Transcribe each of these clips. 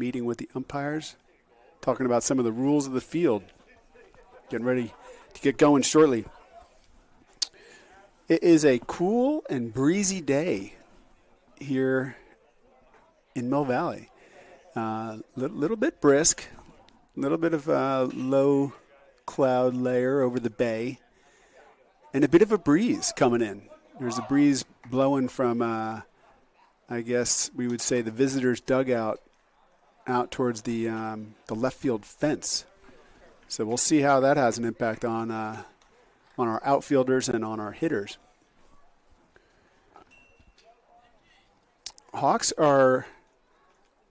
meeting with the umpires, talking about some of the rules of the field. Getting ready to get going shortly. It is a cool and breezy day here in Mill Valley. Little bit brisk, a little bit of a low cloud layer over the bay, and a bit of a breeze coming in. There's a breeze blowing from, I guess we would say, the visitors' dugout out towards the left field fence. So we'll see how that has an impact on our outfielders and on our hitters. Hawks are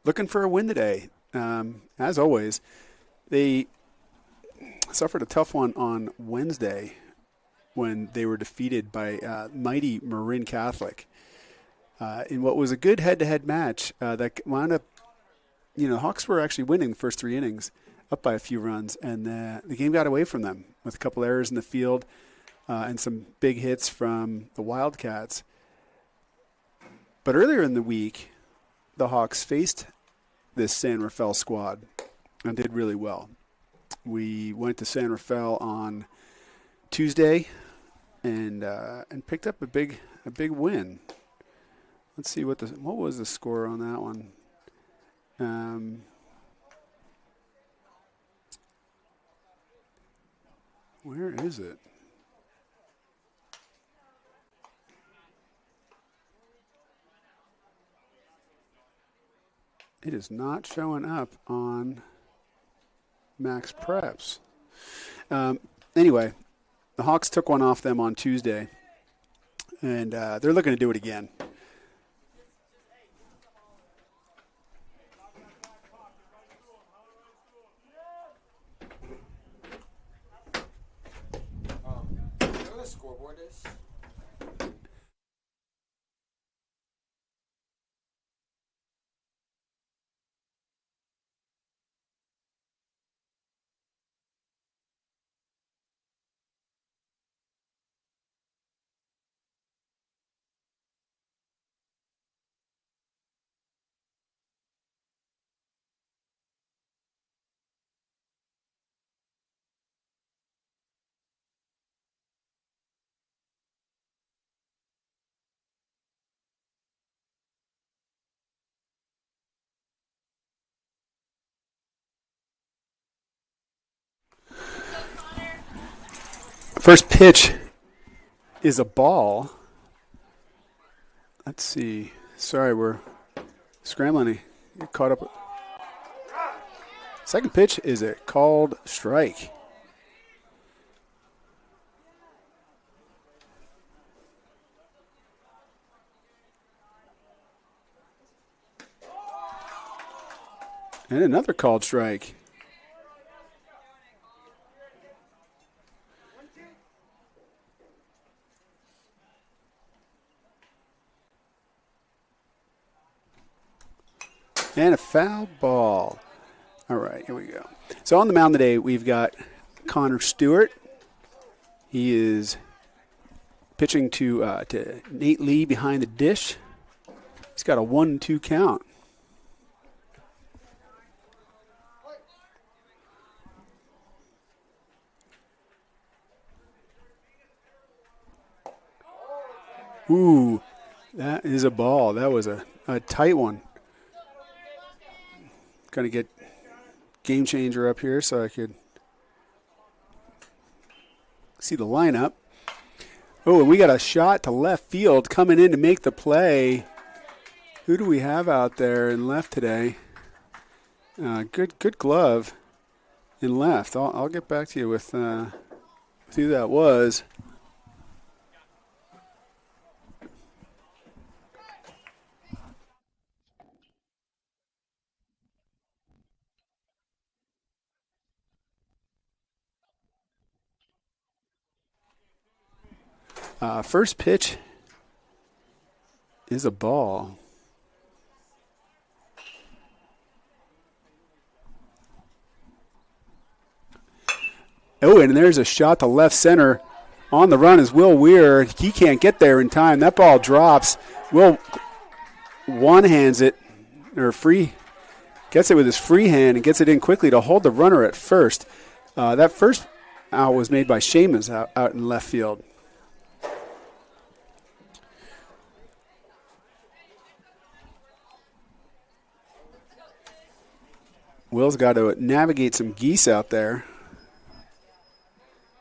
looking for a win today. As always, they suffered a tough one on Wednesday when they were defeated by mighty Marin Catholic in what was a good head-to-head match that wound up, Hawks were actually winning the first 3 innings, up by a few runs, and the game got away from them with a couple errors in the field and some big hits from the Wildcats. But earlier in the week, the Hawks faced this San Rafael squad and did really well. We went to San Rafael on Tuesday and picked up a big win. Let's see what was the score on that one. Where is it? It is not showing up on Max Preps. Anyway, the Hawks took one off them on Tuesday, and they're looking to do it again. First pitch is a ball. Let's see. Sorry, we're scrambling to get caught up. Second pitch is a called strike. And another called strike. And a foul ball. All right, here we go. So on the mound today, we've got Connor Stewart. He is pitching to Nate Lee behind the dish. He's got a 1-2 count. Ooh, that is a ball. That was a tight one. Going to get Game Changer up here so I could see the lineup. Oh, and we got a shot to left field coming in to make the play. Who do we have out there in left today? Good glove in left. I'll get back to you with who that was. First pitch is a ball. Oh, and there's a shot to left center. On the run is Will Weir. He can't get there in time. That ball drops. Will one-hands it, or free Gets it with his free hand and gets it in quickly to hold the runner at first. That first out was made by Seamus out in left field. Will's got to navigate some geese out there.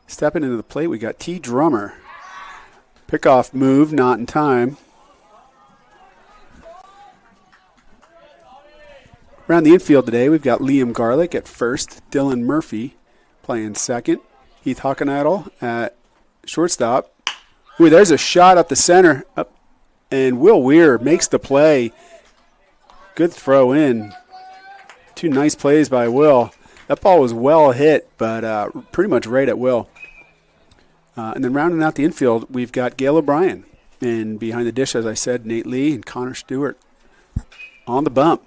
Stepping into the plate, we got T. Drummer. Pickoff move, not in time. Around the infield today, we've got Liam Garlick at first, Dylan Murphy playing second, Heath Hockenidle at shortstop. Ooh, there's a shot up the center, and Will Weir makes the play. Good throw in. Two nice plays by Will. That ball was well hit, but pretty much right at Will. And then rounding out the infield, we've got Gail O'Brien. And behind the dish, as I said, Nate Lee and Connor Stewart on the bump.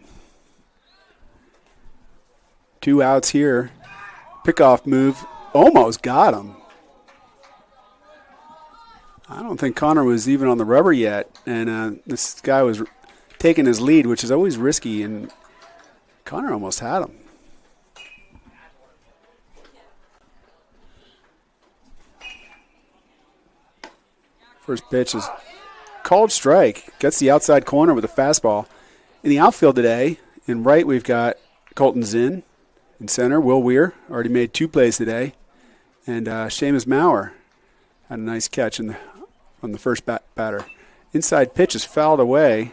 2 outs here. Pickoff move. Almost got him. I don't think Connor was even on the rubber yet. And this guy was taking his lead, which is always risky. And Connor almost had him. First pitch is called strike. Gets the outside corner with a fastball. In the outfield today, in right, we've got Colton Zinn. In center, Will Weir, already made 2 plays today. And Seamus Maurer had a nice catch on the first batter. Inside pitch is fouled away.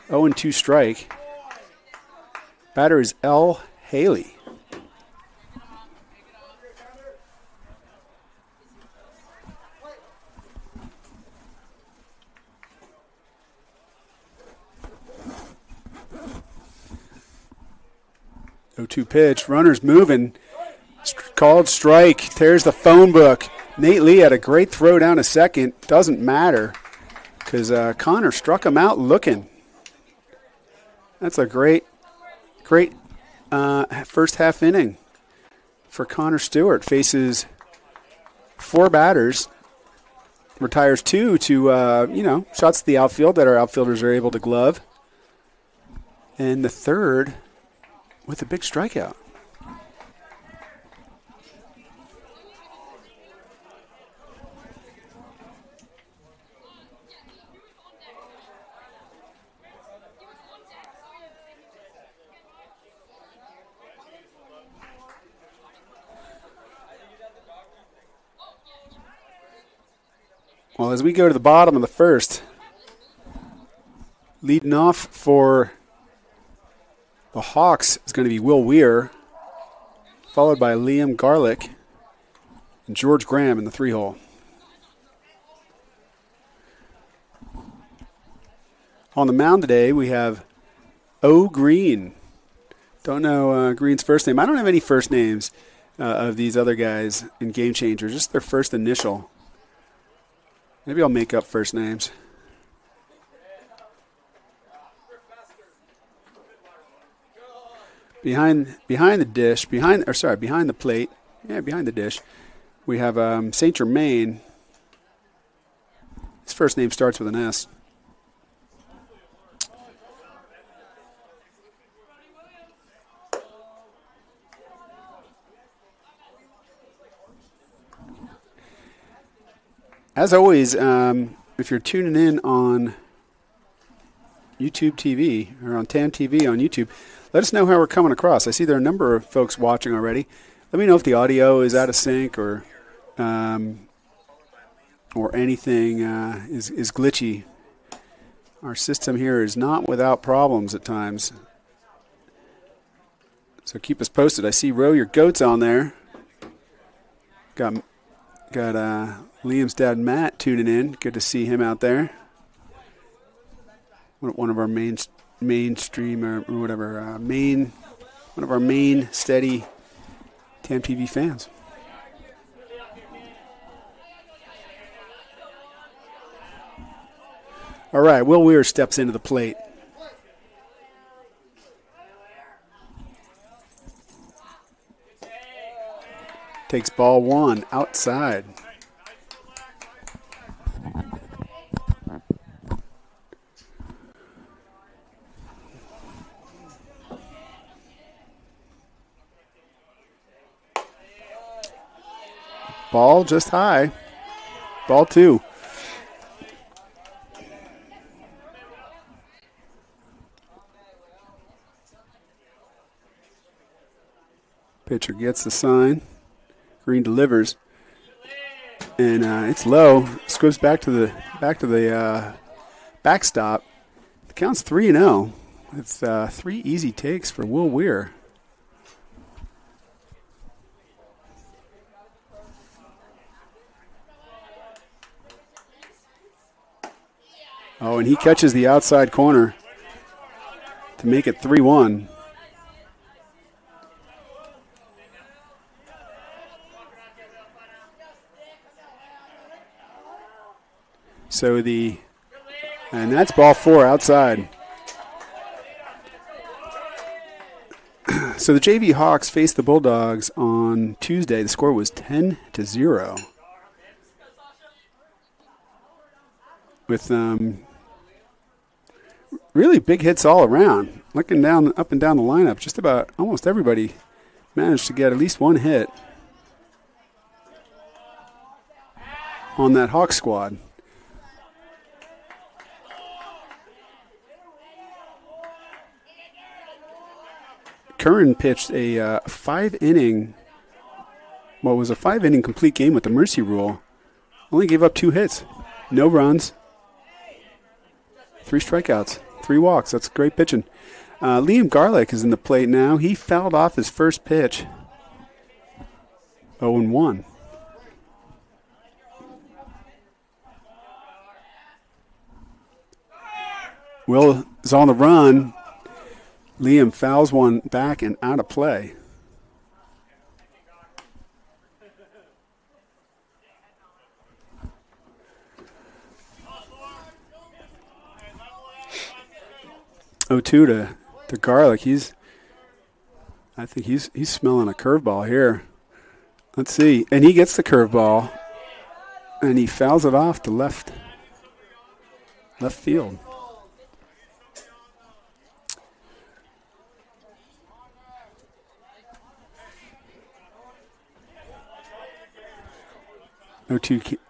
0-2 strike. Batter is L. Haley. No-2 pitch. Runner's moving. Called strike. Tears the phone book. Nate Lee had a great throw down to second. Doesn't matter because Connor struck him out looking. That's a great first half inning for Connor Stewart. Faces 4 batters. Retires 2 to, shots to the outfield that our outfielders are able to glove. And the third with a big strikeout. Well, as we go to the bottom of the first, leading off for the Hawks is going to be Will Weir, followed by Liam Garlick and George Graham in the 3-hole. On the mound today, we have O. Green. Don't know Green's first name. I don't have any first names of these other guys in Game Changer, just their first initial. Maybe I'll make up first names. Behind the plate. Yeah, behind the dish. We have Saint Germain. His first name starts with an S. As always, if you're tuning in on YouTube TV or on TAM TV on YouTube, let us know how we're coming across. I see there are a number of folks watching already. Let me know if the audio is out of sync or anything is glitchy. Our system here is not without problems at times. So keep us posted. I see Row Your Goats on there. Got Liam's dad Matt tuning in. Good to see him out there. One of our mainstream or whatever one of our main steady TAM TV fans. All right, Will Weir steps into the plate. Takes ball 1 outside. Ball just high. Ball 2. Pitcher gets the sign. Green delivers. And it's low. Squibs back to the backstop. The count's 3-0. It's 3 easy takes for Will Weir. Oh, and he catches the outside corner to make it 3-1. And that's ball 4 outside. So the JV Hawks faced the Bulldogs on Tuesday. The score was 10-0. With really big hits all around. Looking down, up and down the lineup, just about almost everybody managed to get at least one hit on that Hawks squad. Curran pitched a 5-inning, what was a 5-inning complete game with the mercy rule. Only gave up 2 hits, no runs, 3 strikeouts, 3 walks. That's great pitching. Liam Garlick is in the plate now. He fouled off his first pitch. 0-1. Will is on the run. Liam fouls one back and out of play. Oh, 2 to Garlick. I think he's smelling a curveball here. Let's see. And he gets the curveball, and he fouls it off to left field.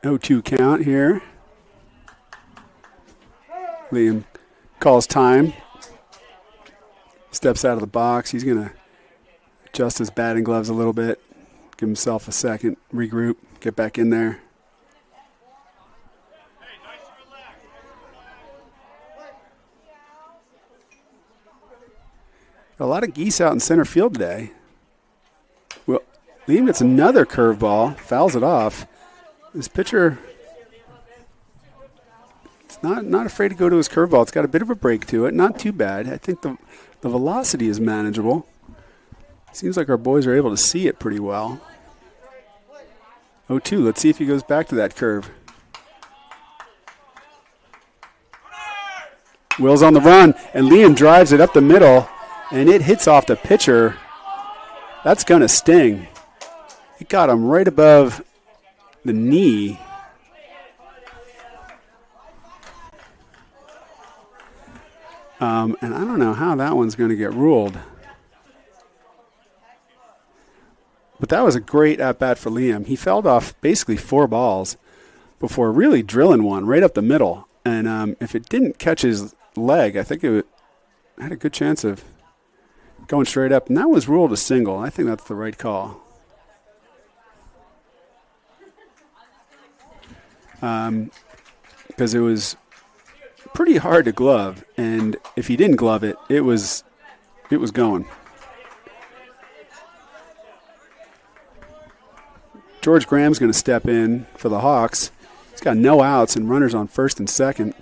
Oh, 2 count here. Liam calls time. Steps out of the box. He's going to adjust his batting gloves a little bit. Give himself a second. Regroup. Get back in there. A lot of geese out in center field today. Well, Liam gets another curveball. Fouls it off. This pitcher is not afraid to go to his curveball. It's got a bit of a break to it. Not too bad. I think the velocity is manageable. Seems like our boys are able to see it pretty well. 0-2. Let's see if he goes back to that curve. Will's on the run, and Liam drives it up the middle, and it hits off the pitcher. That's going to sting. It got him right above the knee. And I don't know how that one's going to get ruled. But that was a great at-bat for Liam. He fouled off basically 4 balls before really drilling one right up the middle. And if it didn't catch his leg, I think it had a good chance of going straight up. And that was ruled a single. I think that's the right call. Because it was pretty hard to glove, and if he didn't glove it, it was going. George Graham's going to step in for the Hawks. He's got no outs and runners on first and second.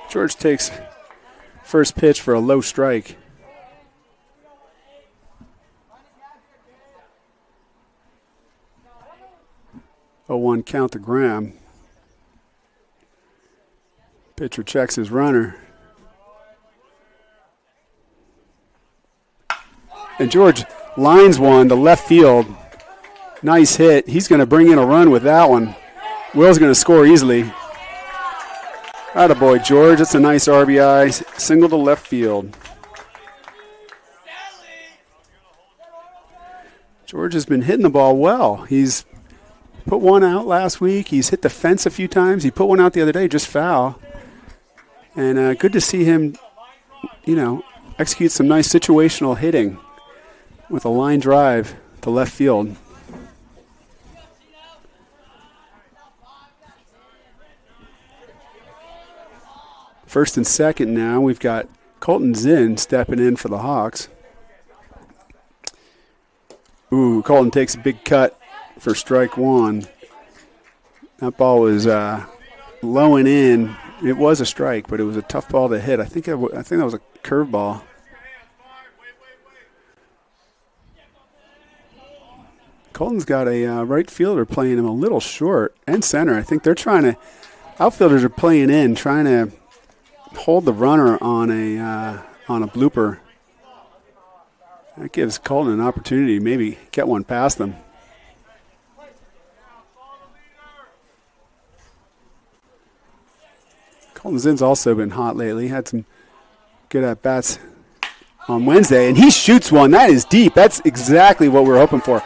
George takes first pitch for a low strike. A 0-1 count to Graham. Pitcher checks his runner. And George lines one to left field. Nice hit. He's going to bring in a run with that one. Will's going to score easily. Attaboy, George. That's a nice RBI. Single to left field. George has been hitting the ball well. He's put one out last week. He's hit the fence a few times. He put one out the other day, just foul. And good to see him, execute some nice situational hitting with a line drive to left field. First and second now. We've got Colton Zinn stepping in for the Hawks. Ooh, Colton takes a big cut for strike one. That ball was low and in. It was a strike, but it was a tough ball to hit. I think that was a curveball. Colton's got a right fielder playing him a little short, and center. I think they're outfielders are playing in, trying to hold the runner on a blooper. That gives Colton an opportunity to maybe get one past them. Colton Zinn's also been hot lately. Had some good at-bats on Wednesday, and he shoots one. That is deep. That's exactly what we're hoping for.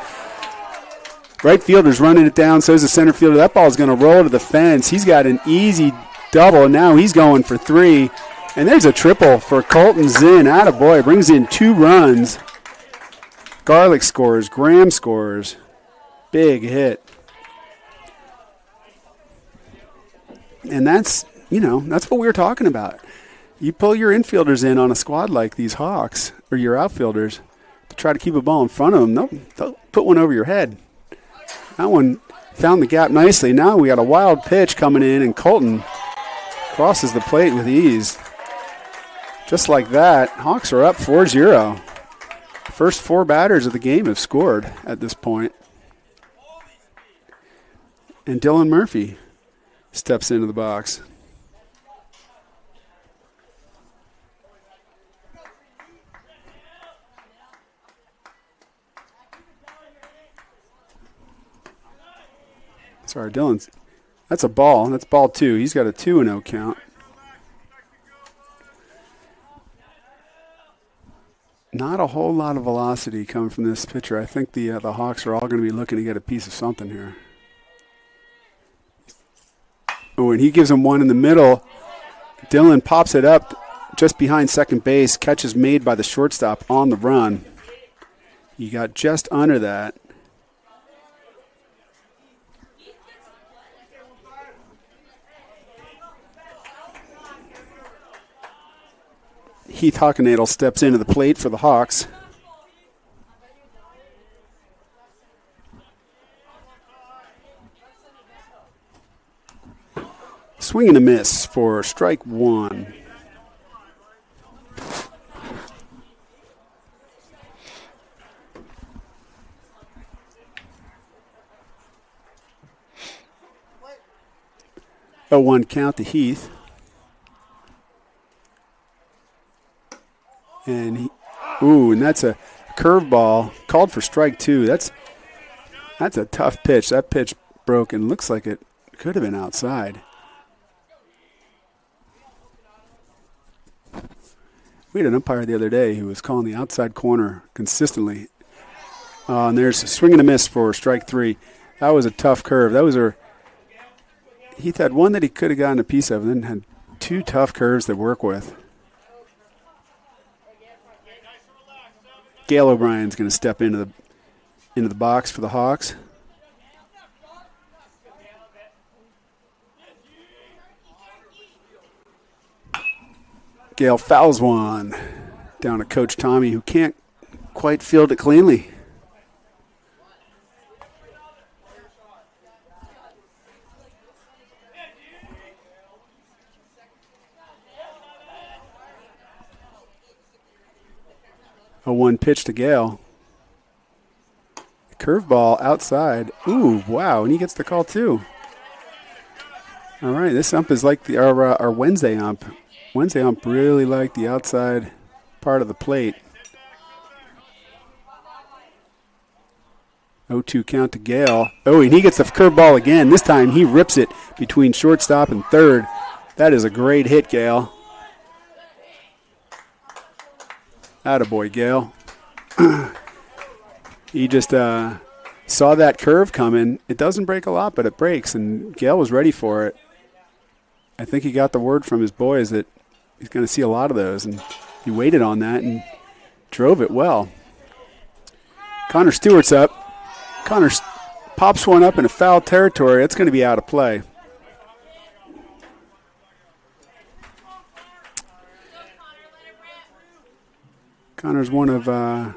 Right fielder's running it down, so is the center fielder. That ball's going to roll to the fence. He's got an easy double, and now he's going for three. And there's a triple for Colton Zinn. Attaboy, brings in 2 runs. Garlic scores, Graham scores. Big hit. And that's what we were talking about. You pull your infielders in on a squad like these Hawks, or your outfielders, to try to keep a ball in front of them. They'll put one over your head. That one found the gap nicely. Now we got a wild pitch coming in, and Colton crosses the plate with ease. Just like that, Hawks are up 4-0. First 4 batters of the game have scored at this point. And Dylan Murphy steps into the box. Sorry, Dylan's. That's a ball. That's ball 2. He's got a 2-0 count. Not a whole lot of velocity coming from this pitcher. I think the Hawks are all going to be looking to get a piece of something here. Oh, and he gives him one in the middle. Dylan pops it up just behind second base. Catch is made by the shortstop on the run. He got just under that. Heath Hockenadel steps into the plate for the Hawks. Swing and a miss for strike 1. A 1 count to Heath. And and that's a curveball called for strike 2. That's a tough pitch. That pitch broke and looks like it could have been outside. We had an umpire the other day who was calling the outside corner consistently. And there's a swing and a miss for strike 3. That was a tough curve. Heath had one that he could have gotten a piece of, and then had 2 tough curves to work with. Gail O'Brien's going to step into the box for the Hawks. Gail fouls one down to Coach Tommy, who can't quite field it cleanly. A 1 pitch to Gale. Curveball outside. Ooh, wow, and he gets the call too. All right, this ump is like our Wednesday ump. Wednesday ump really liked the outside part of the plate. 0-2 count to Gale. Oh, and he gets the curveball again. This time he rips it between shortstop and third. That is a great hit, Gale. Attaboy, Gale. He just saw that curve coming. It doesn't break a lot, but it breaks, and Gale was ready for it. I think he got the word from his boys that he's going to see a lot of those, and he waited on that and drove it well. Connor Stewart's up. Connor pops one up in a foul territory. It's going to be out of play. Connor's one of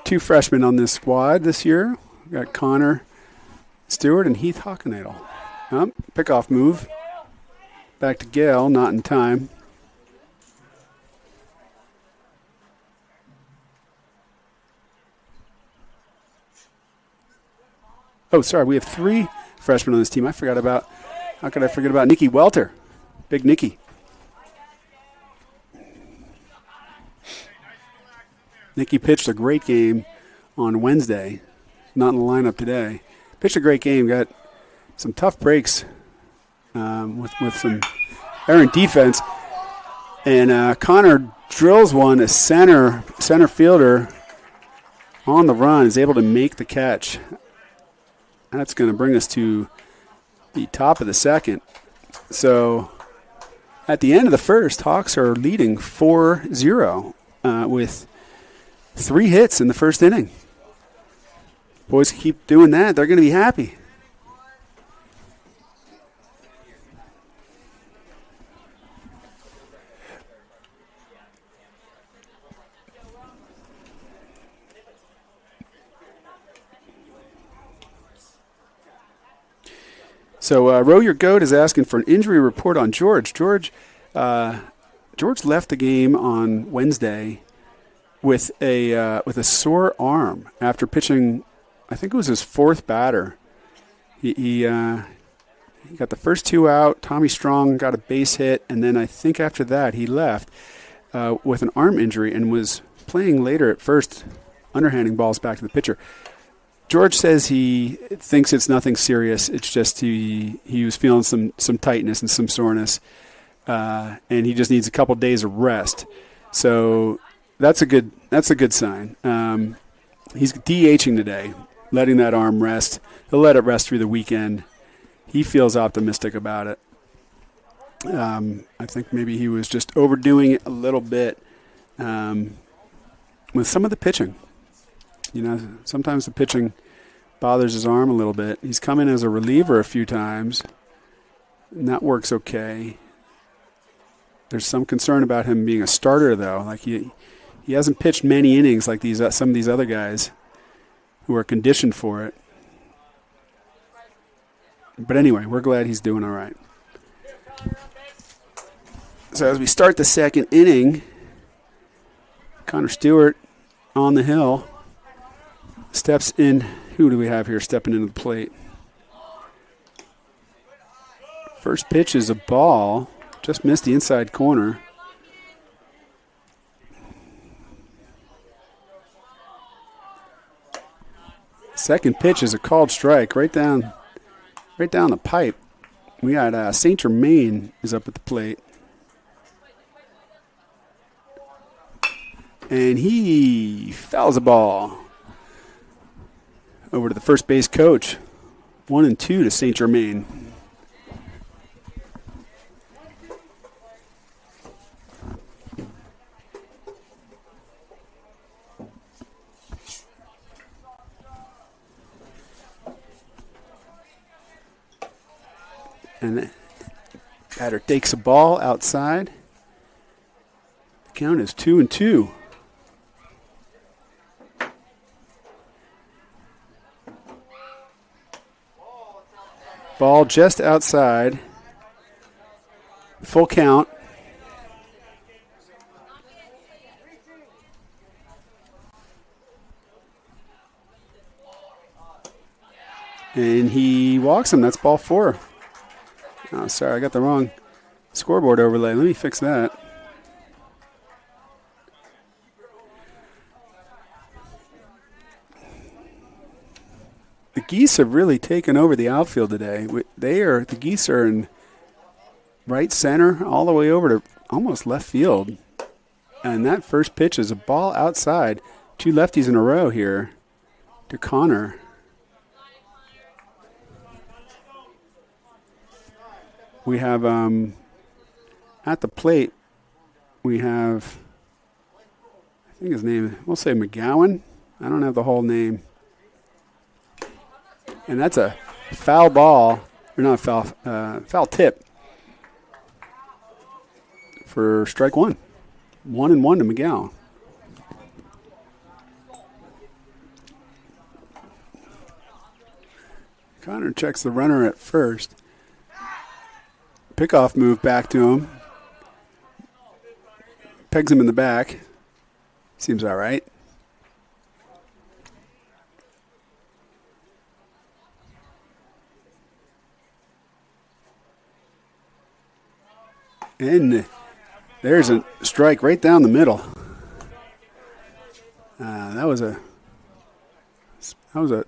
two freshmen on this squad this year. We got Connor Stewart and Heath Hockenadel. Pickoff move. Back to Gale, not in time. Oh, sorry, we have three freshmen on this team. How could I forget about Nikki Welter? Big Nikki. Nikki pitched a great game on Wednesday. Not in the lineup today. Pitched a great game. Got some tough breaks with some errant defense. And Connor drills one. A center fielder on the run is able to make the catch. That's going to bring us to the top of the second. So at the end of the first, Hawks are leading 4-0 with 3 hits in the first inning. Boys keep doing that, they're going to be happy. So Row Your Goat is asking for an injury report on George. George left the game on Wednesday with a sore arm after pitching. I think it was his 4th batter. He got the first 2 out. Tommy Strong got a base hit, and then I think after that he left with an arm injury and was playing later at first, underhanding balls back to the pitcher. George says he thinks it's nothing serious. It's just he was feeling some tightness and some soreness, and he just needs a couple days of rest. So that's a good sign. He's DHing today, letting that arm rest. He'll let it rest through the weekend. He feels optimistic about it. I think maybe he was just overdoing it a little bit with some of the pitching. You know, sometimes the pitching bothers his arm a little bit. He's come in as a reliever a few times, and that works okay. There's some concern about him being a starter, though. Like he hasn't pitched many innings like some of these other guys who are conditioned for it. But anyway, we're glad he's doing all right. So as we start the second inning, Connor Stewart on the hill. Steps in. Who do we have here stepping into the plate? First pitch is a ball. Just missed the inside corner. Second pitch is a called strike right down the pipe. We got St. Germain is up at the plate. And he fouls the ball over to the first base coach. 1-2 to St. Germain. And the batter takes a ball outside. The count is 2-2. Ball just outside. Full count. And he walks him. That's ball 4. Oh, sorry, I got the wrong scoreboard overlay. Let me fix that. The Geese have really taken over the outfield today. The Geese are in right center all the way over to almost left field. And that first pitch is a ball outside. 2 lefties in a row here to Connor. We have at the plate, we have, I think his name, we'll say McGowan. I don't have the whole name. And that's a foul ball, or not foul tip for strike 1. 1-1 to McGowan. Connor checks the runner at first. Pickoff move back to him. Pegs him in the back. Seems all right. And there's a strike right down the middle. That was a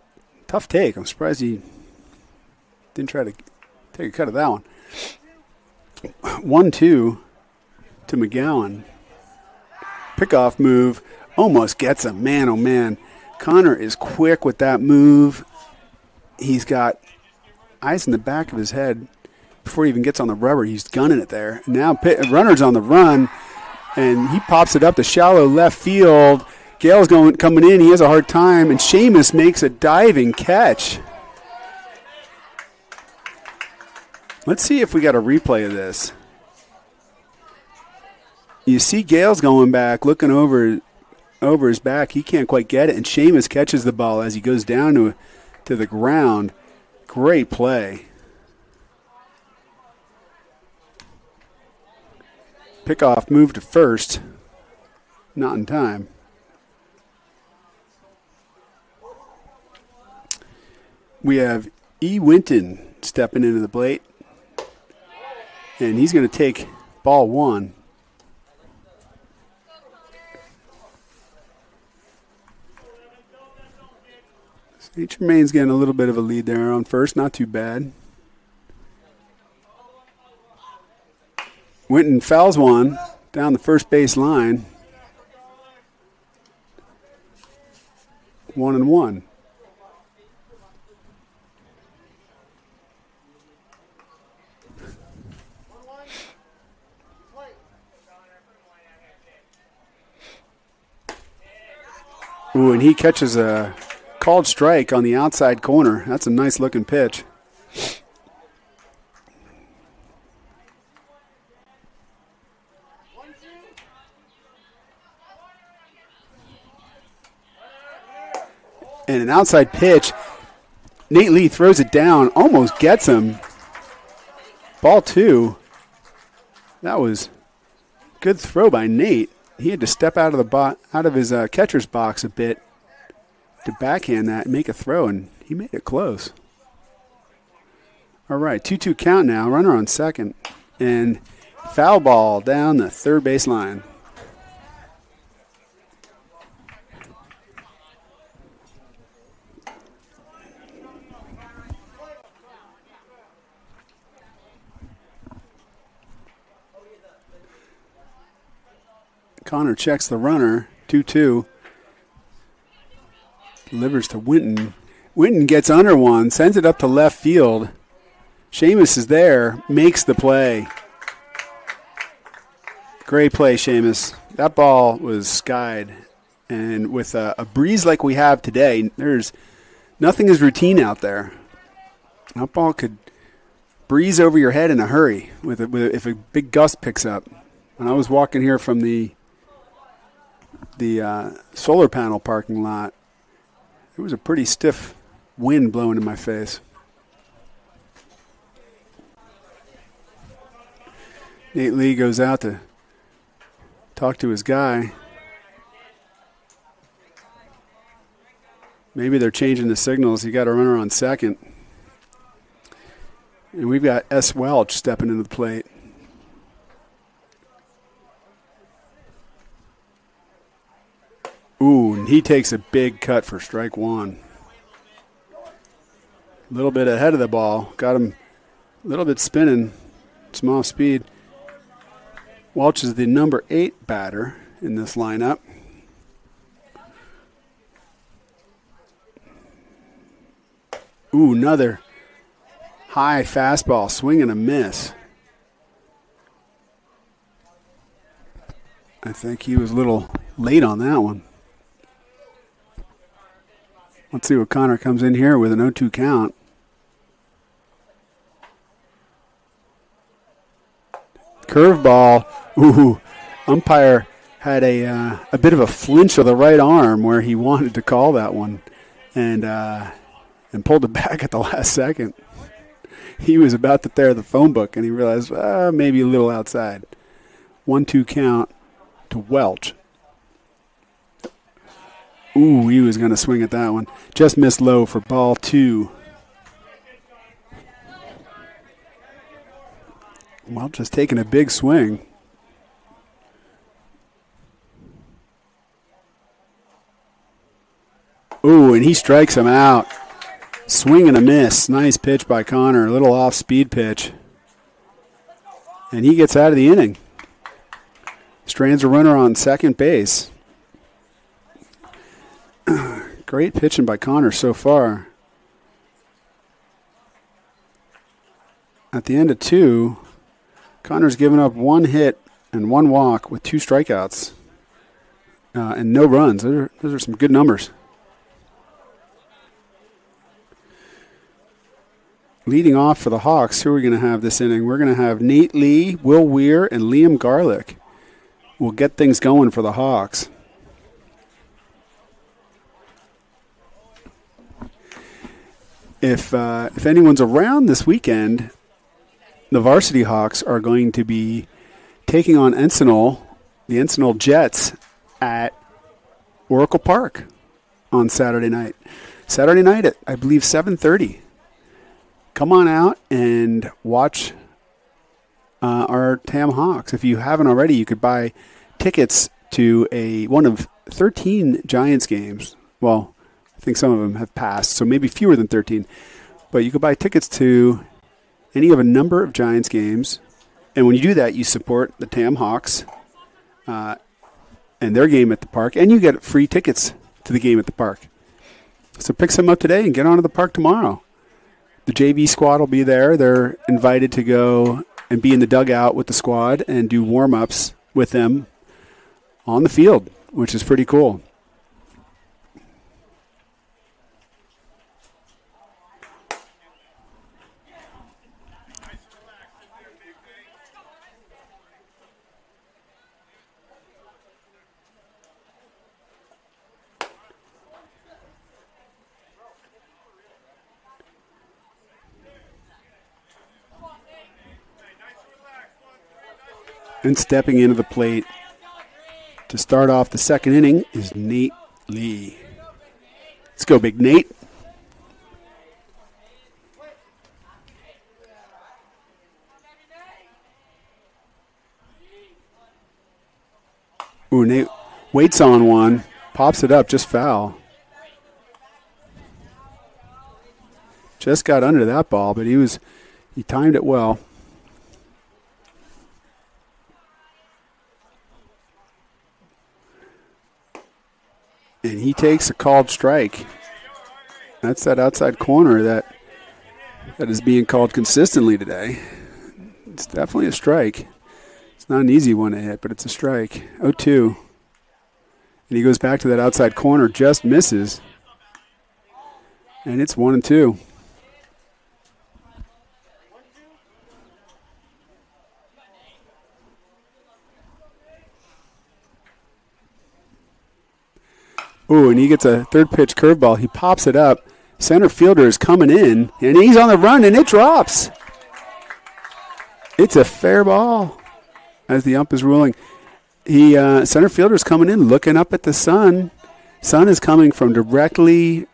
tough take. I'm surprised he didn't try to take a cut of that one. 1-2 to McGowan. Pickoff move almost gets him. Man, oh man. Connor is quick with that move. He's got eyes in the back of his head. Before he even gets on the rubber, he's gunning it there. Now runner's on the run, and he pops it up to shallow left field. Gale's coming in. He has a hard time, and Seamus makes a diving catch. Let's see if we got a replay of this. You see Gale's going back, looking over his back. He can't quite get it, and Seamus catches the ball as he goes down to the ground. Great play. Pickoff move to first. Not in time. We have E. Winton stepping into the plate. And he's going to take ball 1. St. Germain's getting a little bit of a lead there on first. Not too bad. Winton fouls one down the first base line. 1-1. Ooh, and he catches a called strike on the outside corner. That's a nice looking pitch. And an outside pitch. Nate Lee throws it down, almost gets him. Ball 2. That was a good throw by Nate. He had to step out of his catcher's box a bit to backhand that and make a throw, and he made it close. All right, 2-2 count now. Runner on second. And foul ball down the third base line. Connor checks the runner, 2-2. Delivers to Winton. Winton gets under one, sends it up to left field. Seamus is there, makes the play. Great play, Seamus. That ball was skied. And with a breeze like we have today, nothing is routine out there. That ball could breeze over your head in a hurry if a big gust picks up. When I was walking here from the solar panel parking lot, there was a pretty stiff wind blowing in my face. Nate Lee goes out to talk to his guy. Maybe they're changing the signals. You got a runner on second. And we've got S. Welch stepping into the plate. Ooh, and he takes a big cut for strike 1. A little bit ahead of the ball. Got him a little bit spinning. Some off speed. Welch is the number 8 batter in this lineup. Ooh, another high fastball. Swing and a miss. I think he was a little late on that one. Let's see what Connor comes in here with an 0-2 count. Curveball. Ooh, umpire had a bit of a flinch of the right arm where he wanted to call that one, and pulled it back at the last second. He was about to tear the phone book, and he realized maybe a little outside. 1-2 count to Welch. Ooh, he was going to swing at that one. Just missed low for ball 2. Welch just taking a big swing. Ooh, and he strikes him out. Swing and a miss. Nice pitch by Connor. A little off-speed pitch. And he gets out of the inning. Strands a runner on second base. Great pitching by Connor so far. At the end of 2, Connor's given up 1 hit and 1 walk with 2 strikeouts and no runs. Those are some good numbers. Leading off for the Hawks, who are we going to have this inning? We're going to have Nate Lee, Will Weir, and Liam Garlick. We'll get things going for the Hawks. If anyone's around this weekend, the varsity Hawks are going to be taking on the Encinal Jets at Oracle Park on Saturday night. Saturday night at, I believe, 7:30. Come on out and watch our TAM Hawks. If you haven't already, you could buy tickets to one of 13 Giants games. Well, I think some of them have passed, so maybe fewer than 13. But you could buy tickets to any of a number of Giants games. And when you do that, you support the TAM Hawks and their game at the park. And you get free tickets to the game at the park. So pick some up today and get on to the park tomorrow. The JV squad will be there. They're invited to go and be in the dugout with the squad and do warm-ups with them on the field, which is pretty cool. And stepping into the plate to start off the second inning is Nate Lee. Let's go, Big Nate. Ooh, Nate waits on one, pops it up, just foul. Just got under that ball, but he timed it well. And he takes a called strike. That's that outside corner that is being called consistently today. It's definitely a strike. It's not an easy one to hit, but it's a strike. 0-2. And he goes back to that outside corner, just misses. And it's 1-2. Ooh, and he gets a third pitch curveball. He pops it up. Center fielder is coming in, and he's on the run, and it drops. It's a fair ball, as the ump is ruling. Center fielder is coming in, looking up at the sun. Sun is coming from directly.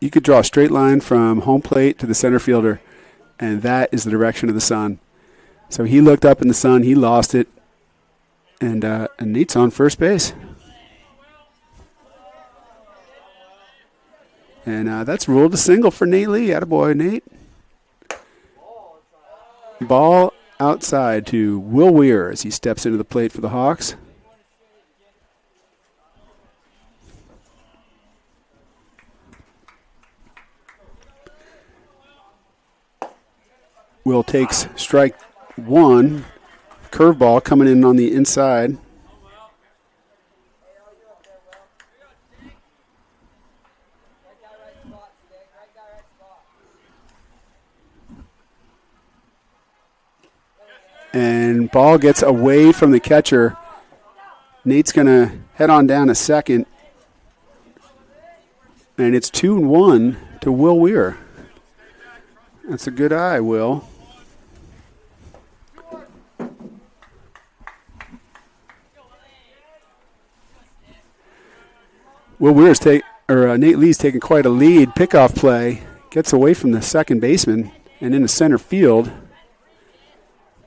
You could draw a straight line from home plate to the center fielder, and that is the direction of the sun. So he looked up in the sun. He lost it, and Nate's on first base. And that's ruled a single for Nate Lee. Attaboy, Nate. Ball outside to Will Weir as he steps into the plate for the Hawks. Will takes strike one. Curveball coming in on the inside. And ball gets away from the catcher. Nate's going to head on down to second. And it's 2-1 to Will Weir. That's a good eye, Will. Nate Lee's taking quite a lead. Pickoff play. Gets away from the second baseman and into center field.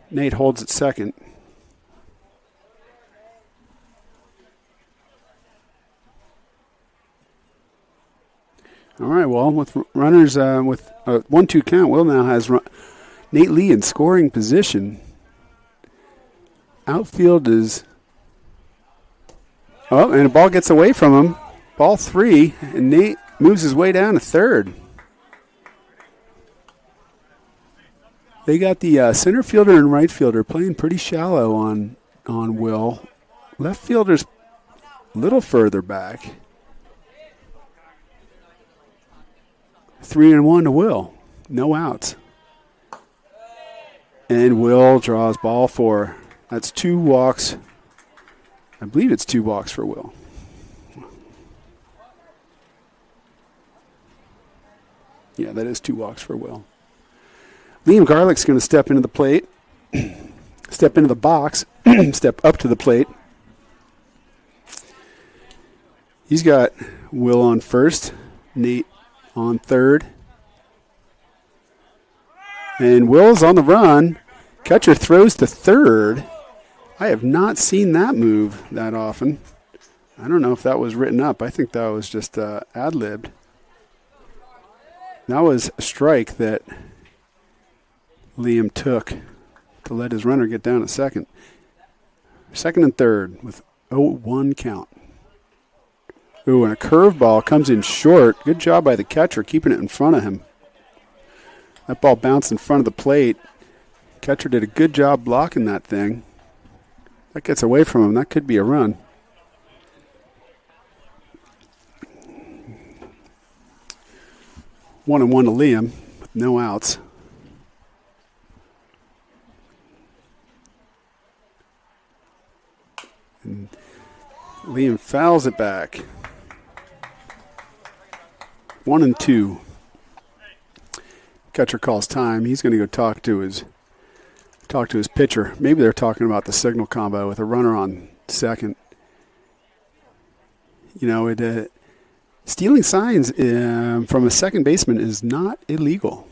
Nate holds at second. All right, well, with runners with a 1-2 count, Will now has Nate Lee in scoring position. Outfield is... Oh, and the ball gets away from him. Ball 3, and Nate moves his way down to third. They got the center fielder and right fielder playing pretty shallow on Will. Left fielder's a little further back. 3-1 to Will. No outs. And Will draws ball 4. That's 2 walks. I believe it's 2 walks for Will. Yeah, that is 2 walks for Will. Liam Garlick's going to step into the plate, step into the box, step up to the plate. He's got Will on first, Nate on third. And Will's on the run. Catcher throws to third. I have not seen that move that often. I don't know if that was written up. I think that was just ad-libbed. That was a strike that Liam took to let his runner get down at second. Second and third with 0-1 count. Ooh, and a curveball comes in short. Good job by the catcher keeping it in front of him. That ball bounced in front of the plate. Catcher did a good job blocking that thing. That gets away from him. That could be a run. One and one to Liam with no outs. And Liam fouls it back. 1-2. Catcher calls time. He's going to go talk to his pitcher. Maybe they're talking about the signal combo with a runner on second. You know, stealing signs from a second baseman is not illegal.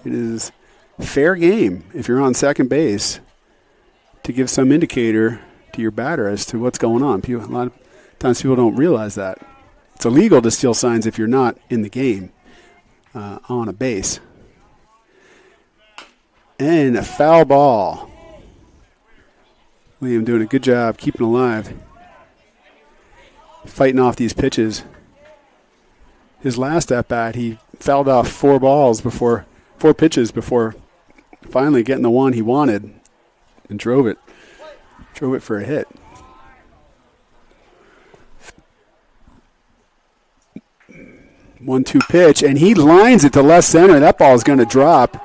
It is fair game if you're on second base to give some indicator to your batter as to what's going on. A lot of times people don't realize that. It's illegal to steal signs if you're not in the game on a base. And a foul ball. Liam doing a good job keeping alive. Fighting off these pitches. His last at-bat, he fouled off 4 pitches before finally getting the one he wanted and drove it for a hit. One-two pitch, and he lines it to left center. That ball is going to drop.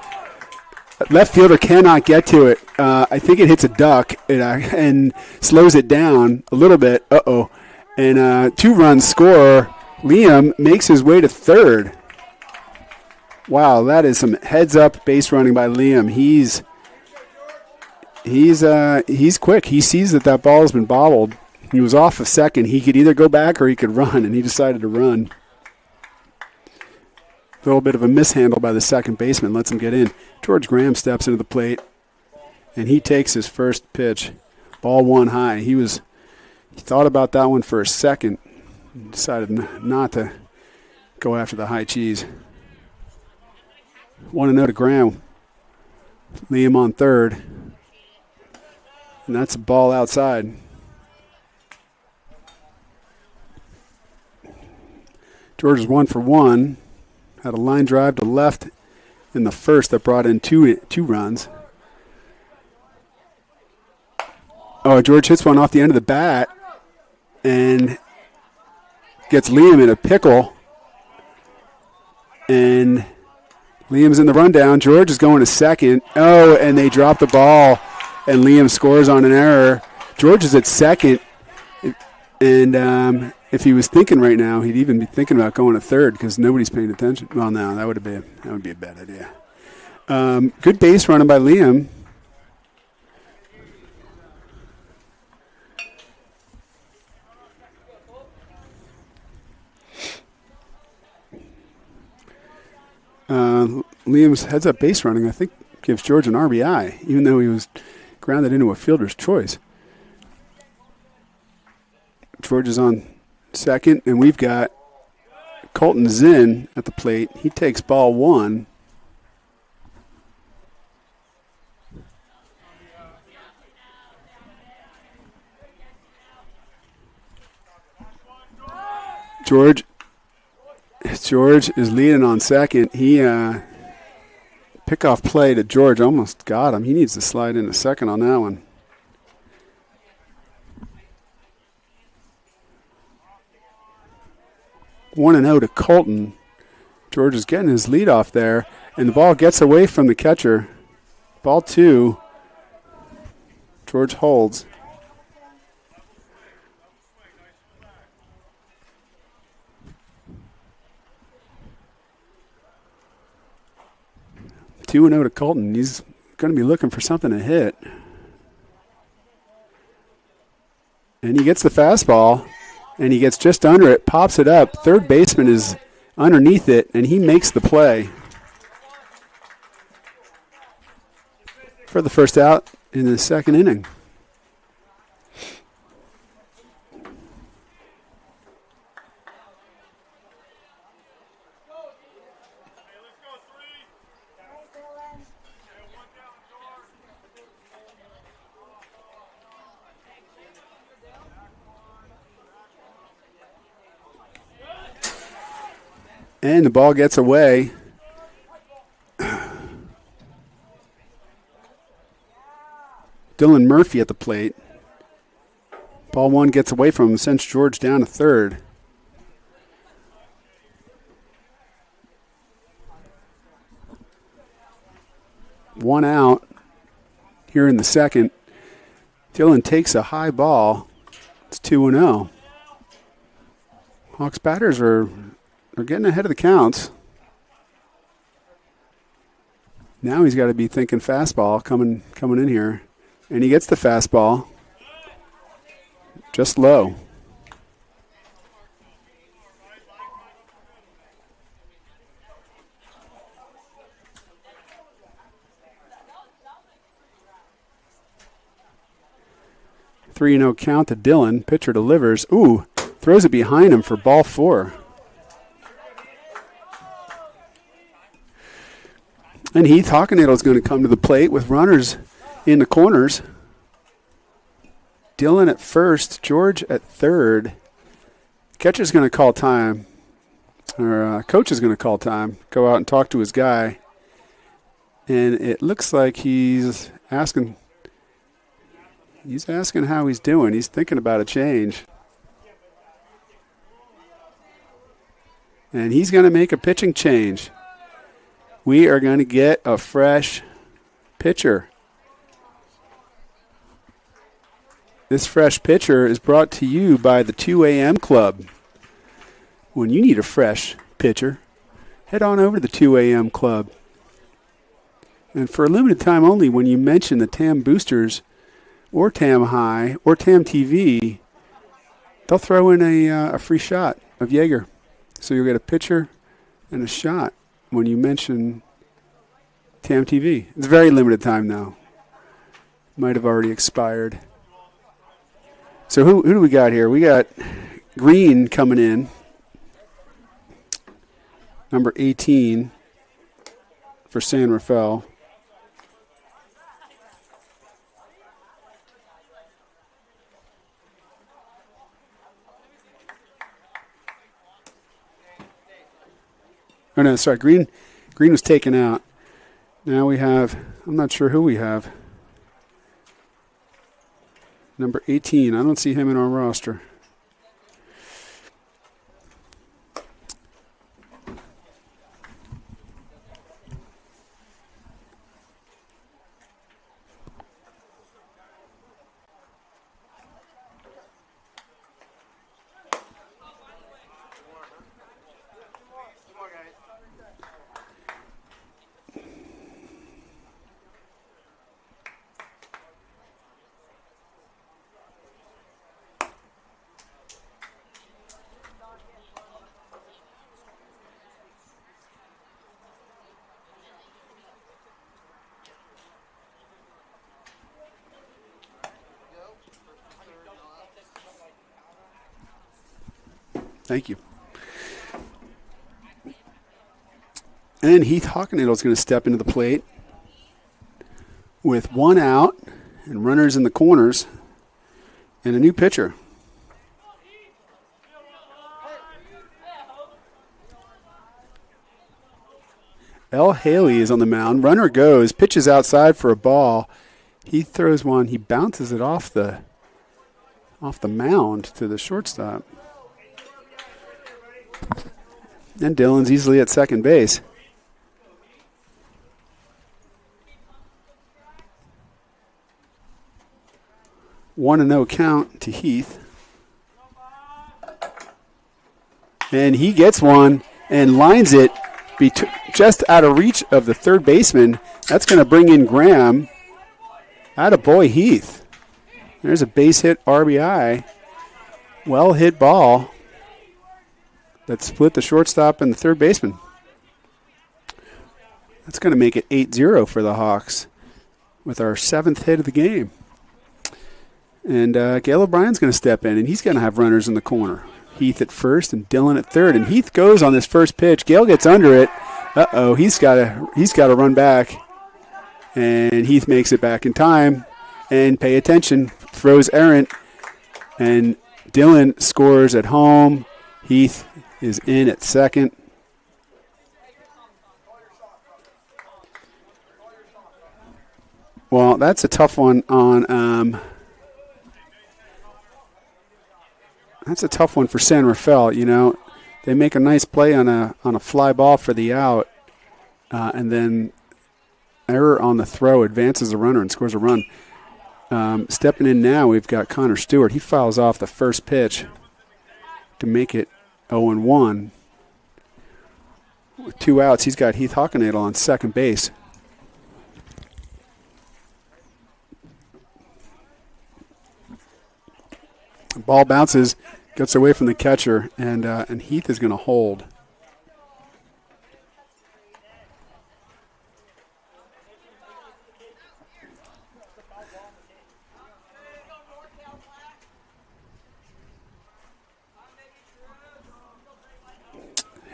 Left fielder cannot get to it. I think it hits a duck and slows it down a little bit. Uh-oh. And 2-run score. Liam makes his way to third. Wow, that is some heads-up base running by Liam. He's quick. He sees that ball has been bobbled. He was off of second. He could either go back or he could run, and he decided to run. A little bit of a mishandle by the second baseman lets him get in. George Graham steps into the plate, and he takes his first pitch. Ball 1 high. He thought about that one for a second. Decided not to go after the high cheese. 1-0 to Graham. Liam on third. And that's a ball outside. George is 1 for 1. Had a line drive to left in the first that brought in two runs. Oh, George hits one off the end of the bat and gets Liam in a pickle. And Liam's in the rundown. George is going to second. Oh, and they drop the ball, and Liam scores on an error. George is at second, and if he was thinking right now, he'd even be thinking about going to third because nobody's paying attention. Well, no, that would be a bad idea. Good base running by Liam. Liam's heads-up base running, I think, gives George an RBI, even though he was grounded into a fielder's choice. George is on second, and we've got Colton Zinn at the plate. He takes ball 1. George is leading on second. He pickoff play to George almost got him. He needs to slide into second on that one. One and 0 to Colton. George is getting his lead off there, and the ball gets away from the catcher. Ball 2. George holds. Two and 0 to Colton. He's going to be looking for something to hit. And he gets the fastball, and he gets just under it, pops it up. Third baseman is underneath it, and he makes the play for the first out in the second inning. And the ball gets away. Dylan Murphy at the plate. Ball 1 gets away from him, sends George down to third. One out here in the second. Dylan takes a high ball. It's 2-0. Hawks batters are getting ahead of the counts. Now he's got to be thinking fastball coming in here. And he gets the fastball. Just low. Three 3-0 count to Dylan. Pitcher delivers. Ooh, throws it behind him for ball 4. And Heath Hockenadle is going to come to the plate with runners in the corners. Dylan at first, George at third. Catcher's going to call time, or coach is going to call time, go out and talk to his guy. And it looks like he's asking how he's doing. He's thinking about a change. And he's going to make a pitching change. We are going to get a fresh pitcher. This fresh pitcher is brought to you by the 2 a.m. Club. When you need a fresh pitcher, head on over to the 2 a.m. Club. And for a limited time only, when you mention the TAM Boosters or TAM High or TAM TV, they'll throw in a free shot of Jaeger. So you'll get a pitcher and a shot when you mention TAM TV. It's a very limited time now. Might have already expired. So who do we got here? We got Green coming in. number 18 for San Rafael. Oh, no, sorry. Green was taken out. Now we have, I'm not sure who we have. Number 18. I don't see him in our roster. Thank you. And Heath Hockenadle is going to step into the plate with one out and runners in the corners and a new pitcher. L. Haley is on the mound. Runner goes, pitches outside for a ball. Heath throws one. He bounces it off the mound to the shortstop. And Dylan's easily at second base. One and no count to Heath. And he gets one and lines it just out of reach of the third baseman. That's going to bring in Graham. Attaboy, Heath. There's a base hit RBI. Well hit ball that split the shortstop and the third baseman. That's going to make it 8-0 for the Hawks with our 7th hit of the game. And Gale O'Brien's going to step in, and he's going to have runners in the corner. Heath at first and Dylan at third. And Heath goes on this first pitch. Gale gets under it. Uh-oh, he's got to run back. And Heath makes it back in time. And pay attention, throws errant. And Dylan scores at home. Heath is in at second. Well, that's a tough one on that's a tough one for San Rafael. You know, they make a nice play on a fly ball for the out, and then error on the throw advances the runner and scores a run. Stepping in now, we've got Connor Stewart. He fouls off the first pitch to make it 0-1. With 2 outs, he's got Heath Hockenadle on second base. Ball bounces, gets away from the catcher, and Heath is going to hold.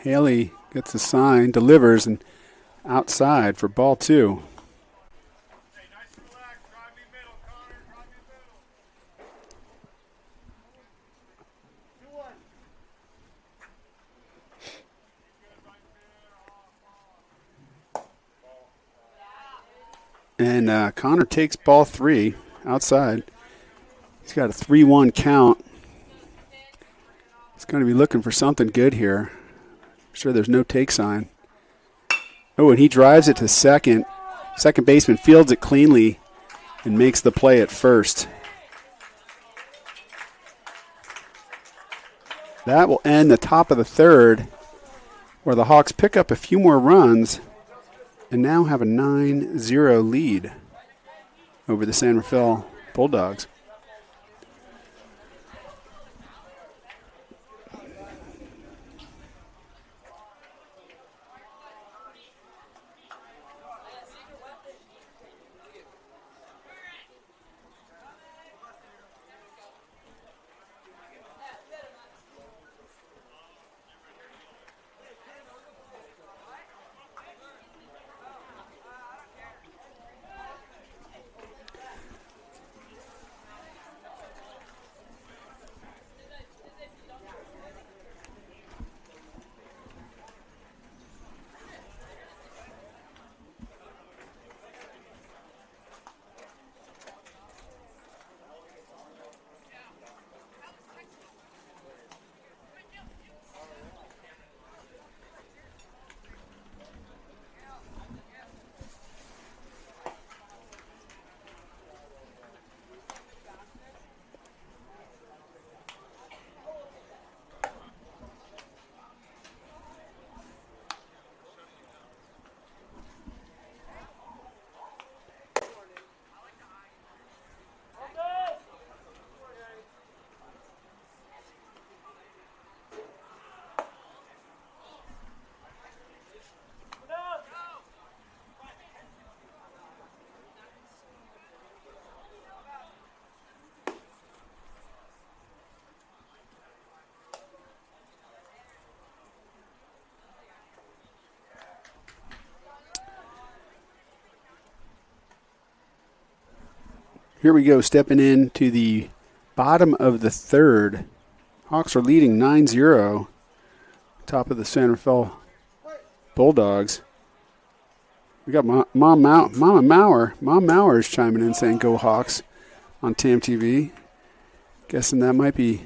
Haley gets a sign, delivers, and outside for ball 2. And Connor takes ball 3 outside. He's got a 3-1 count. He's going to be looking for something good here. I'm sure there's no take sign. Oh, and he drives it to second. Second baseman fields it cleanly and makes the play at first. That will end the top of the third, where the Hawks pick up a few more runs and now have a 9-0 lead over the San Rafael Bulldogs. Here we go, stepping into the bottom of the third. Hawks are leading 9-0. Top of the San Rafael Bulldogs. We got Mama Maurer is chiming in saying "Go Hawks" on TAM TV. Guessing that might be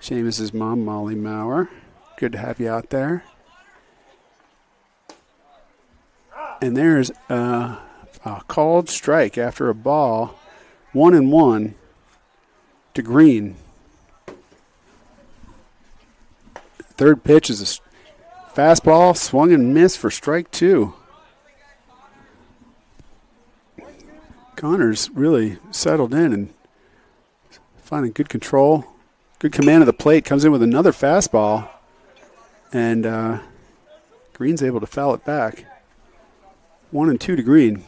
Seamus's mom, Molly Maurer. Good to have you out there. And there's a called strike after a ball, 1-1 to Green. Third pitch is a fastball, swung and missed for strike 2. Connor's really settled in and finding good control, good command of the plate. Comes in with another fastball, and Green's able to foul it back. 1-2 to Green.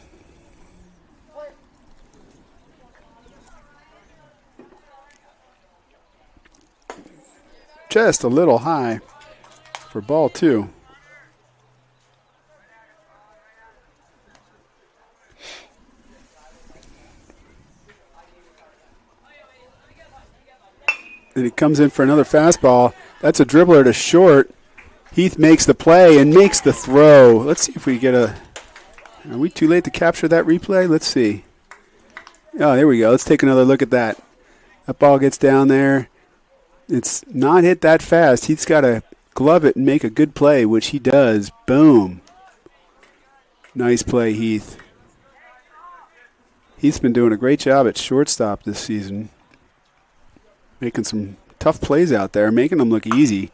Just a little high for ball 2. And he comes in for another fastball. That's a dribbler to short. Heath makes the play and makes the throw. Let's see if we get a... Are we too late to capture that replay? Let's see. Oh, there we go. Let's take another look at that. That ball gets down there. It's not hit that fast. He's got to glove it and make a good play, which he does. Boom. Nice play, Heath. Heath's been doing a great job at shortstop this season. Making some tough plays out there, making them look easy.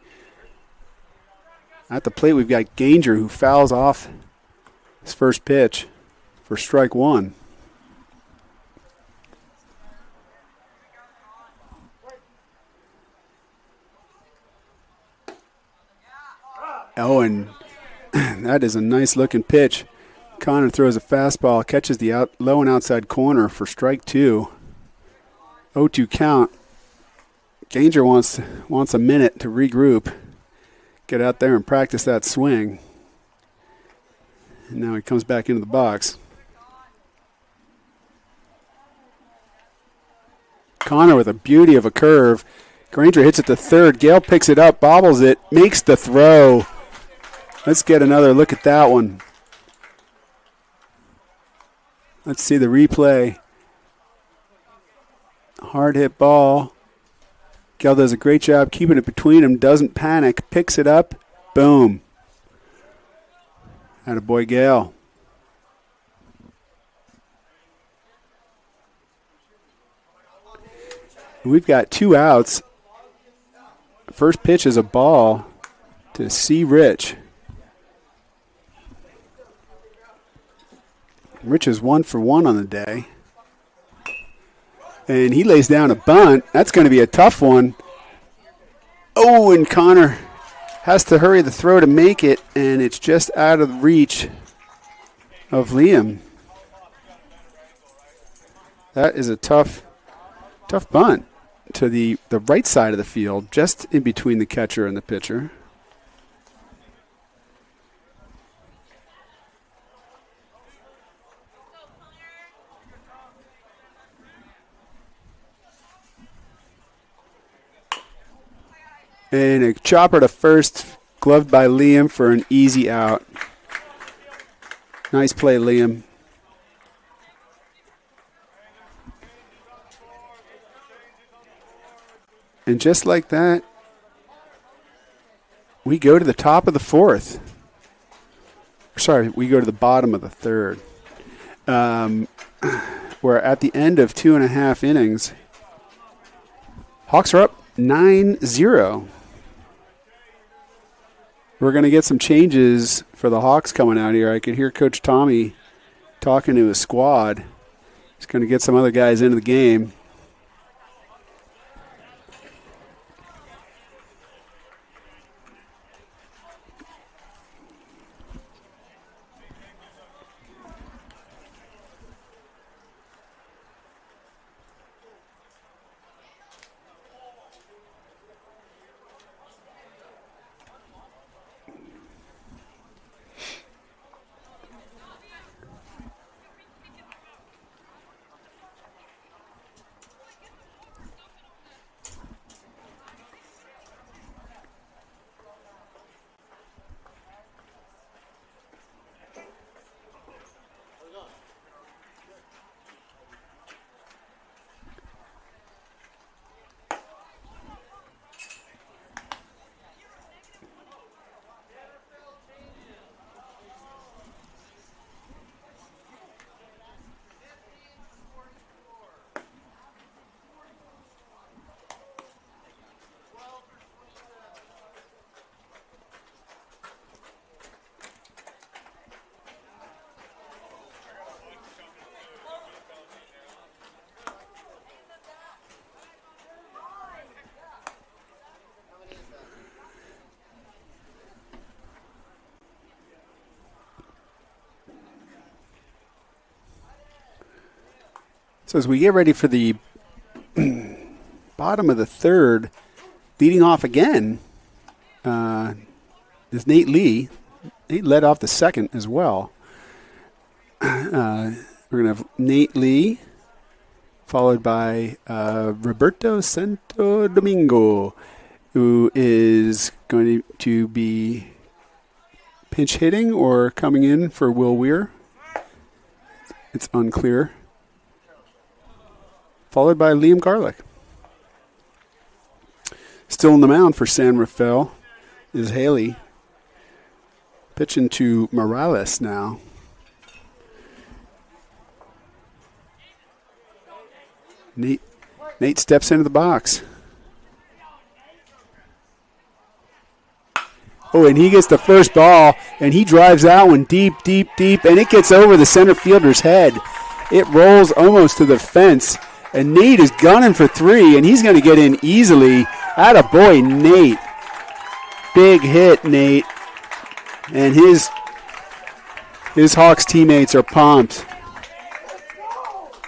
At the plate, we've got Ganger, who fouls off his first pitch for strike 1. Oh, and that is a nice-looking pitch. Connor throws a fastball, catches the low and outside corner for strike 2. 0-2 count. Ganger wants a minute to regroup, get out there and practice that swing. And now he comes back into the box. Connor with a beauty of a curve. Granger hits it to third. Gale picks it up, bobbles it, makes the throw. Let's get another look at that one. Let's see the replay. Hard hit ball. Gale does a great job keeping it between them, doesn't panic, picks it up, boom. Attaboy Gale. We've got 2 outs. First pitch is a ball to C. Rich. Rich is 1 for 1 on the day. And he lays down a bunt. That's going to be a tough one. Oh, and Connor has to hurry the throw to make it, and it's just out of reach of Liam. That is a tough bunt to the right side of the field, just in between the catcher and the pitcher. And a chopper to first, gloved by Liam for an easy out. Nice play, Liam. And just like that, we go to the top of the 4th. Sorry, we go to the bottom of the 3rd. We're at the end of 2.5 innings. Hawks are up 9-0. We're going to get some changes for the Hawks coming out here. I could hear Coach Tommy talking to his squad. He's going to get some other guys into the game. So as we get ready for the bottom of the third, leading off again is Nate Lee. Nate led off the second as well. We're going to have Nate Lee, followed by Roberto Santo Domingo, who is going to be pinch hitting or coming in for Will Weir. It's unclear. Followed by Liam Garlick. Still on the mound for San Rafael is Haley. Pitching to Morales now. Nate steps into the box. Oh, and he gets the first ball, and he drives that one deep, deep, deep, and it gets over the center fielder's head. It rolls almost to the fence, and Nate is gunning for three, and he's going to get in easily. Attaboy, Nate. Big hit, Nate. And his Hawks teammates are pumped.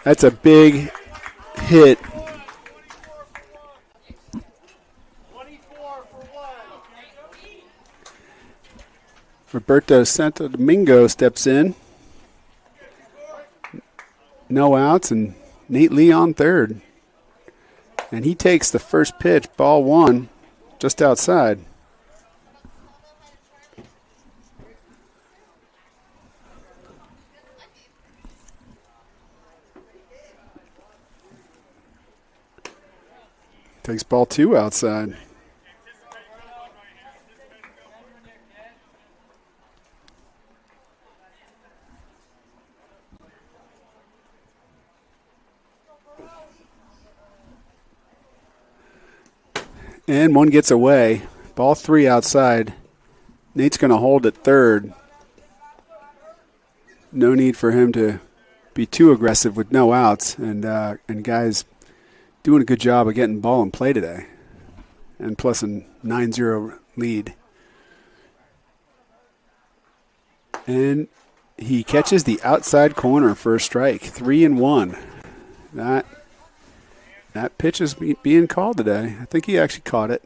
That's a big hit. Roberto Santo Domingo steps in. No outs, and Nate Lee on third. And he takes the first pitch, ball one, just outside. Takes ball two outside. And one gets away. Ball three outside. Nate's going to hold at third. No need for him to be too aggressive with no outs. And guys doing a good job of getting ball in play today. And plus a 9-0 lead. And he catches the outside corner for a strike. 3-1. That pitch is being called today. I think he actually caught it.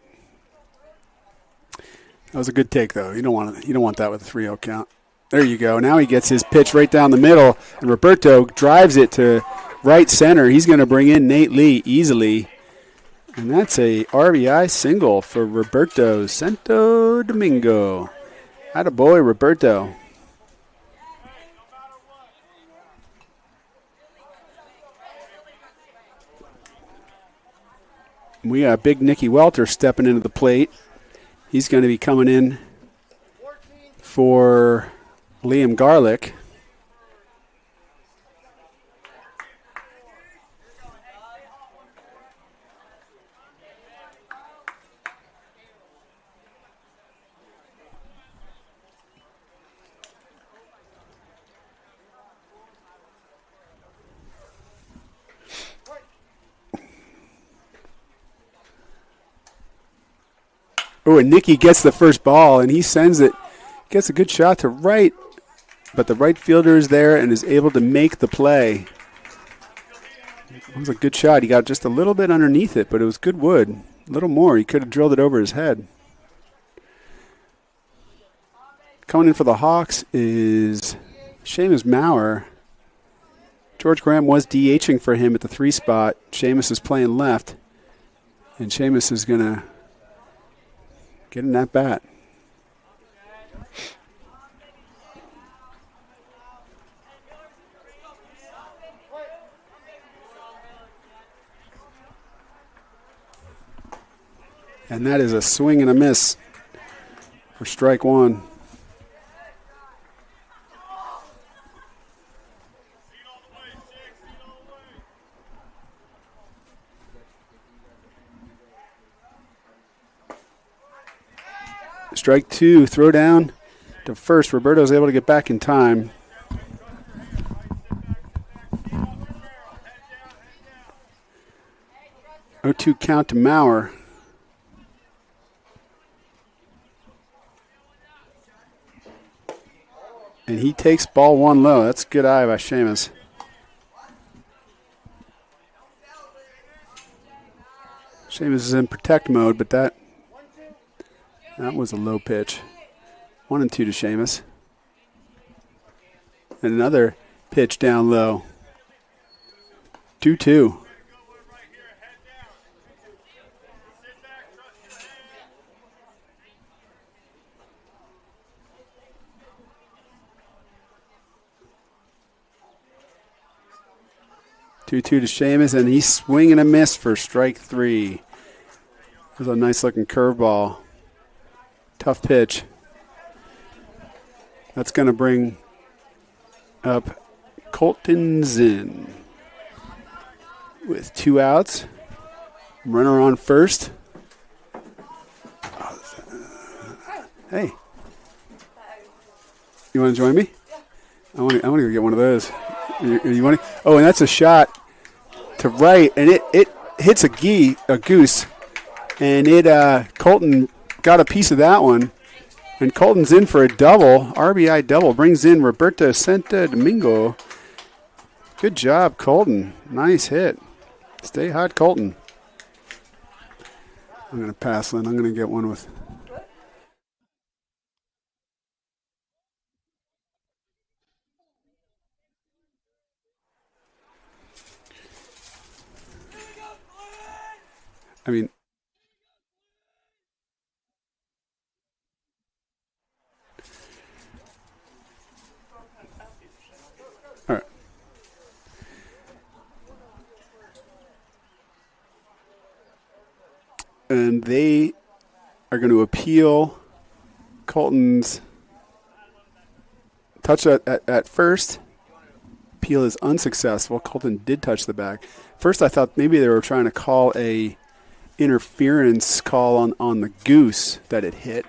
That was a good take, though. You don't want that with a 3-0 count. There you go. Now he gets his pitch right down the middle, and Roberto drives it to right center. He's going to bring in Nate Lee easily, and that's a RBI single for Roberto Santo Domingo. Attaboy, Roberto. We got Big Nicky Welter stepping into the plate. He's going to be coming in for Liam Garlick. Oh, and Nicky gets the first ball, and he sends it, gets a good shot to right, but the right fielder is there and is able to make the play. It was a good shot. He got just a little bit underneath it, but it was good wood. A little more. He could have drilled it over his head. Coming in for the Hawks is Seamus Maurer. George Graham was DHing for him at the 3 spot. Seamus is playing left, and Seamus is going to get in that bat. And that is a swing and a miss for strike one. Strike two, throw down to first. Roberto's able to get back in time. Oh, 0-2 count to Maurer. And he takes ball one low. That's a good eye by Seamus. Seamus is in protect mode, but that was a low pitch. 1-2 to Seamus. And another pitch down low. 2-2. To Seamus, and he's swinging a miss for strike 3. It was a nice-looking curveball. Tough pitch. That's going to bring up Colton Zinn with 2 outs. Runner on first. Hey. You want to join me? I want to go get one of those. You want to? Oh, and that's a shot to right, and it hits a goose, and Colton got a piece of that one, and Colton's in for a double, RBI double, brings in Roberto Santo Domingo. Good job, Colton. Nice hit. Stay hot, Colton. I'm going to pass, Lynn. I'm going to get one with. I mean, all right. And they are going to appeal Colton's touch at first. Appeal is unsuccessful. Colton did touch the bag. First, I thought maybe they were trying to call a interference call on the goose that it hit,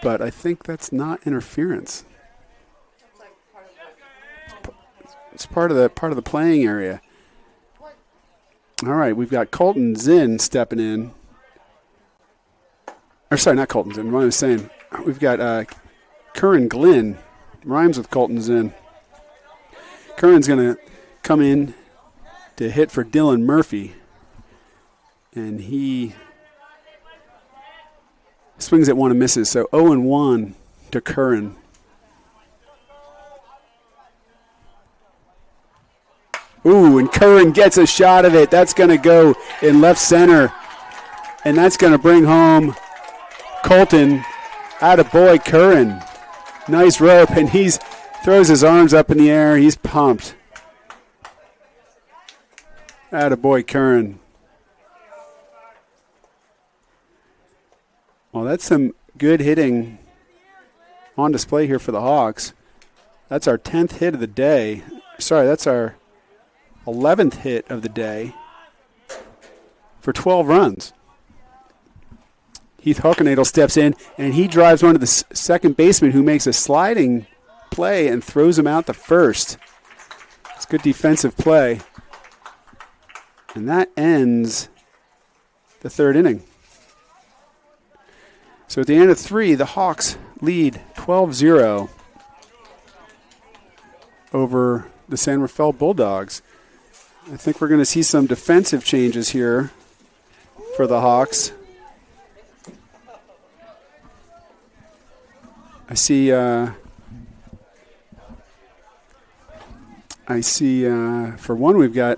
but I think that's not interference. It's part of the playing area. All right, we've got Colton Zinn stepping in. Or sorry, not Colton Zinn. What I was saying, we've got Curran Glenn, rhymes with Colton Zinn. Curran's going to come in to hit for Dylan Murphy. And he swings at one and misses. So 0-1 to Curran. Ooh, and Curran gets a shot of it. That's going to go in left center. And that's going to bring home Colton. Attaboy, Curran. Nice rope. And he throws his arms up in the air. He's pumped. Attaboy, Curran. Well, that's some good hitting on display here for the Hawks. That's our 10th hit of the day. Sorry, that's our 11th hit of the day for 12 runs. Heath Hokenadel steps in, and he drives one to the second baseman who makes a sliding play and throws him out to first. It's good defensive play. And that ends the third inning. So at the end of 3, the Hawks lead 12-0 over the San Rafael Bulldogs. I think we're going to see some defensive changes here for the Hawks. I see for one we've got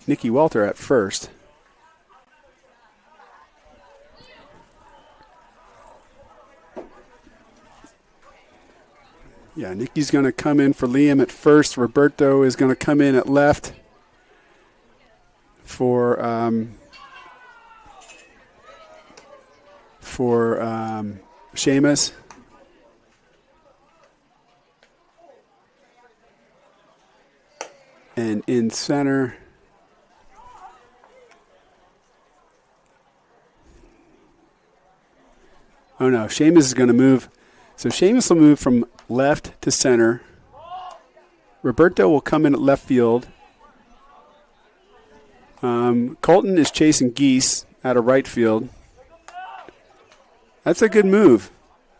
Nicky Welter at first. Yeah, Nicky's going to come in for Liam at first. Roberto is going to come in at left for Seamus. And in center, oh no, Seamus is going to move. So Seamus will move from left to center. Roberto will come in at left field. Colton is chasing Geese out of right field. That's a good move.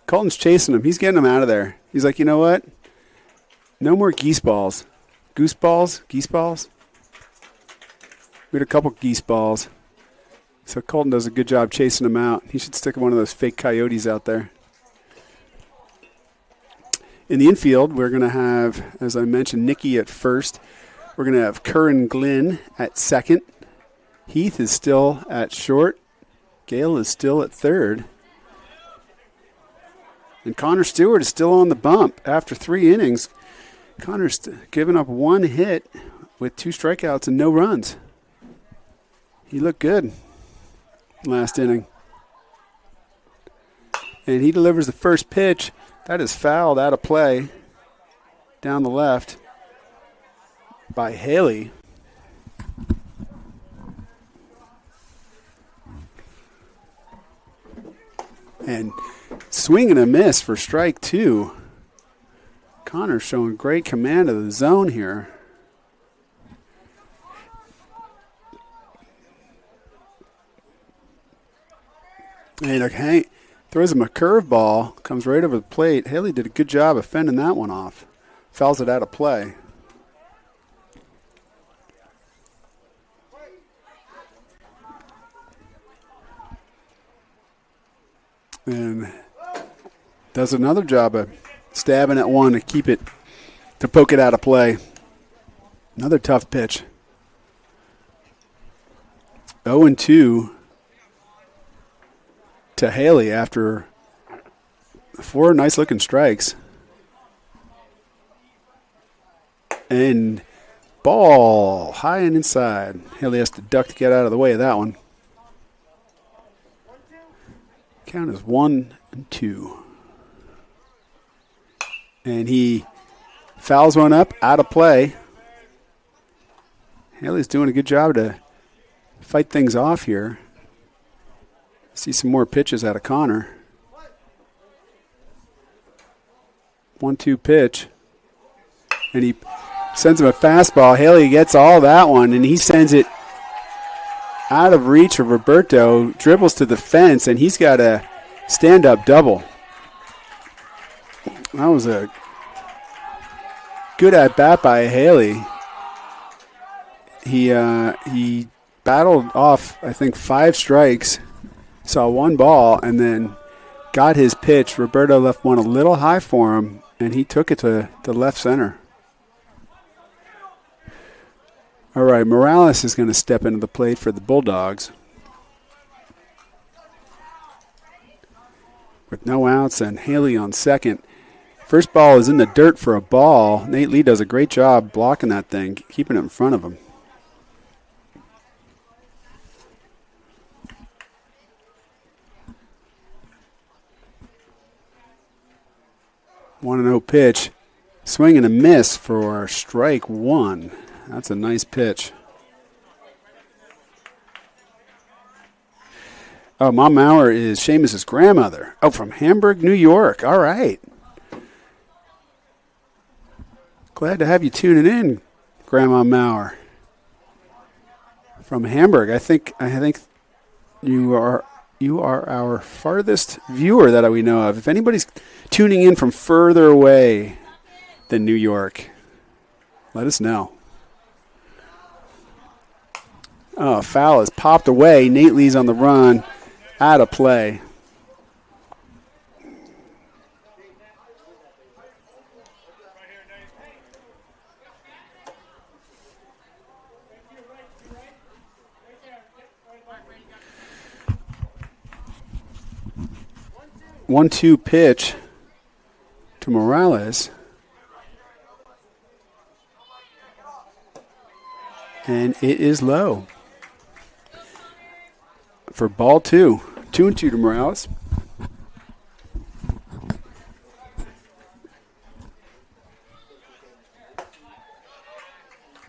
Colton's chasing him. He's getting him out of there. He's like, you know what? No more geese balls. Goose balls? Geese balls? We had a couple geese balls. So Colton does a good job chasing him out. He should stick one of those fake coyotes out there. In the infield, we're going to have, as I mentioned, Nikki at first. We're going to have Curran Glynn at second. Heath is still at short. Gale is still at third. And Connor Stewart is still on the bump after 3 innings. Connor's given up 1 hit with 2 strikeouts and no runs. He looked good last inning. And he delivers the first pitch. That is fouled out of play down the left by Haley. And swing and a miss for strike 2. Connor's showing great command of the zone here. And okay, throws him a curveball, comes right over the plate. Haley did a good job of fending that one off. Fouls it out of play. And does another job of stabbing at one to poke it out of play. Another tough pitch. 0-2 to Haley after 4 nice-looking strikes. And ball high and inside. Haley has to duck to get out of the way of that one. Count is 1-2. And he fouls one up, out of play. Haley's doing a good job to fight things off here. See some more pitches out of Connor. 1-2 pitch. And he sends him a fastball. Haley gets all that one, and he sends it out of reach of Roberto, dribbles to the fence, and he's got a stand-up double. That was a good at-bat by Haley. He battled off, I think, 5 strikes, saw 1 ball, and then got his pitch. Roberto left one a little high for him, and he took it to left center. All right, Morales is going to step into the plate for the Bulldogs. With no outs and Haley on second. First ball is in the dirt for a ball. Nate Lee does a great job blocking that thing, keeping it in front of him. One and 0 pitch. Swing and a miss for strike 1. That's a nice pitch. Oh, Mom Maurer is Seamus's grandmother. Oh, from Hamburg, New York. All right. Glad to have you tuning in, Grandma Maurer. From Hamburg. I think you are our farthest viewer that we know of. If anybody's tuning in from further away than New York, let us know. Oh, foul is popped away. Nate Lee's on the run. Out of play. One-two pitch to Morales. And it is low. For ball 2. 2-2 to Morales.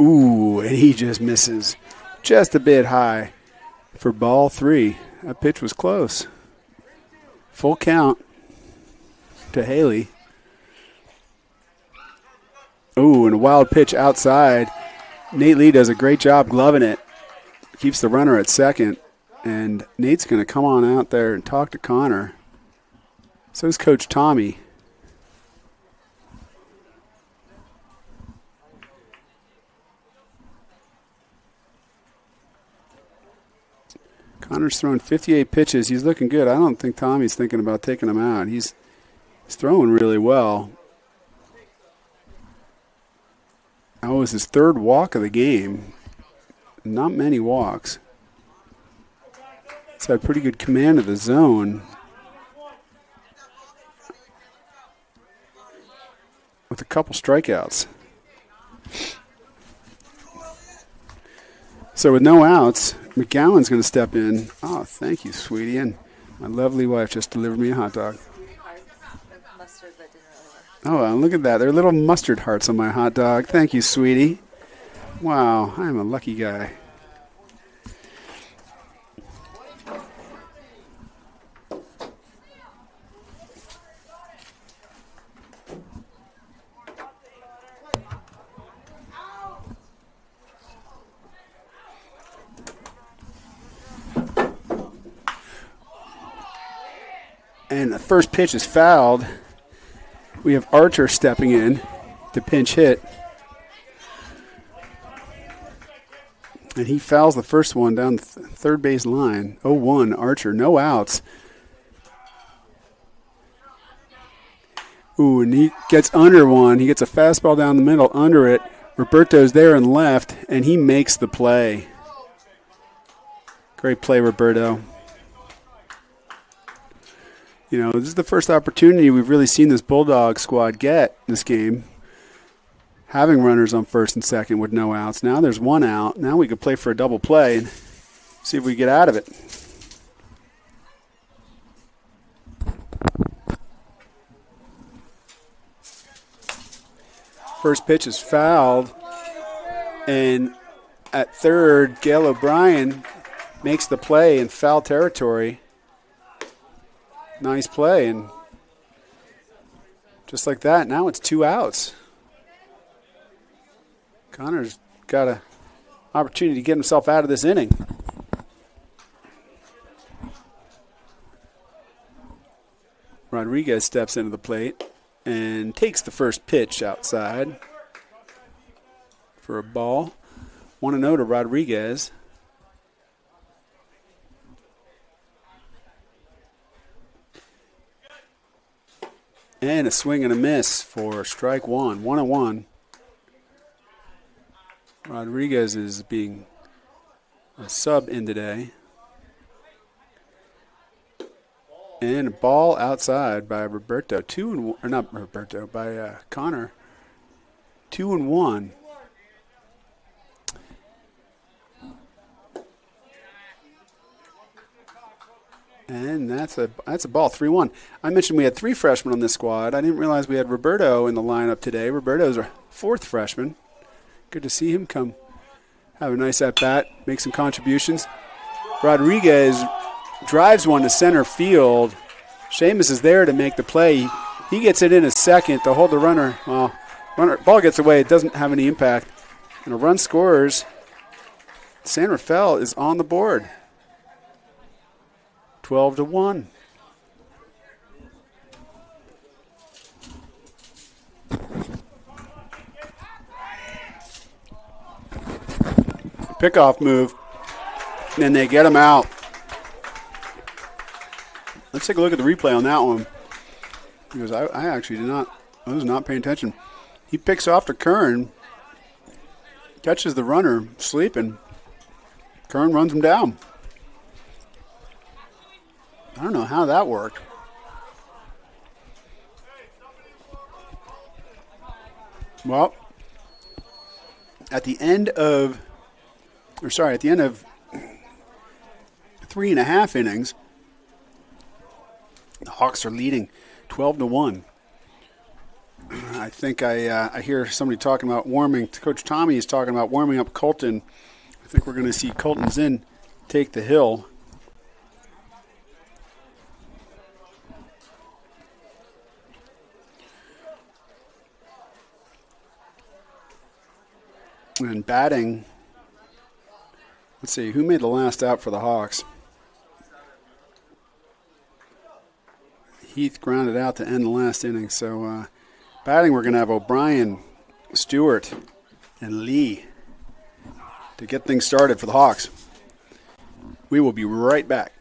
Ooh, and he just misses just a bit high for ball 3. That pitch was close. Full count to Haley. Ooh, and a wild pitch outside. Nate Lee does a great job gloving it. Keeps the runner at second. And Nate's going to come on out there and talk to Connor. So is Coach Tommy. Connor's thrown 58 pitches. He's looking good. I don't think Tommy's thinking about taking him out. He's throwing really well. That was his third walk of the game. Not many walks. He's had pretty good command of the zone. With a couple strikeouts. So with no outs, McGowan's going to step in. Oh, thank you, sweetie. And my lovely wife just delivered me a hot dog. Oh, look at that. There are little mustard hearts on my hot dog. Thank you, sweetie. Wow, I'm a lucky guy. And the first pitch is fouled. We have Archer stepping in to pinch hit. And he fouls the first one down the third base line. 0-1, Archer, no outs. Ooh, and he gets under one. He gets a fastball down the middle, under it. Roberto's there and left, and he makes the play. Great play, Roberto. You know, this is the first opportunity we've really seen this Bulldog squad get this game. Having runners on first and second with no outs. Now there's one out. Now we could play for a double play and see if we get out of it. First pitch is fouled. And at third, Gail O'Brien makes the play in foul territory. Nice play, and just like that, now it's 2 outs. Connor's got an opportunity to get himself out of this inning. Rodriguez steps into the plate and takes the first pitch outside for a ball. 1-0 to Rodriguez. And a swing and a miss for strike one. 1-1. Rodriguez is being a sub in today. And a ball outside by Roberto. By Connor. 2-1. And that's a ball, 3-1. I mentioned we had 3 freshmen on this squad. I didn't realize we had Roberto in the lineup today. Roberto's our 4th freshman. Good to see him come have a nice at-bat, make some contributions. Rodriguez drives one to center field. Seamus is there to make the play. He gets it in a second to hold the runner. Well, ball gets away. It doesn't have any impact. And a run scores. San Rafael is on the board. 12-1. Pickoff move, and they get him out. Let's take a look at the replay on that one, because I actually I was not paying attention. He picks off to Kern, catches the runner sleeping. Kern runs him down. I don't know how that worked. Well, at the end of 3.5 innings, the Hawks are leading 12-1. I think I hear somebody talking about warming. Coach Tommy is talking about warming up Colton. I think we're going to see Colton Zinn take the hill. And batting, let's see, who made the last out for the Hawks? Heath grounded out to end the last inning. So batting, we're going to have O'Brien, Stewart, and Lee to get things started for the Hawks. We will be right back.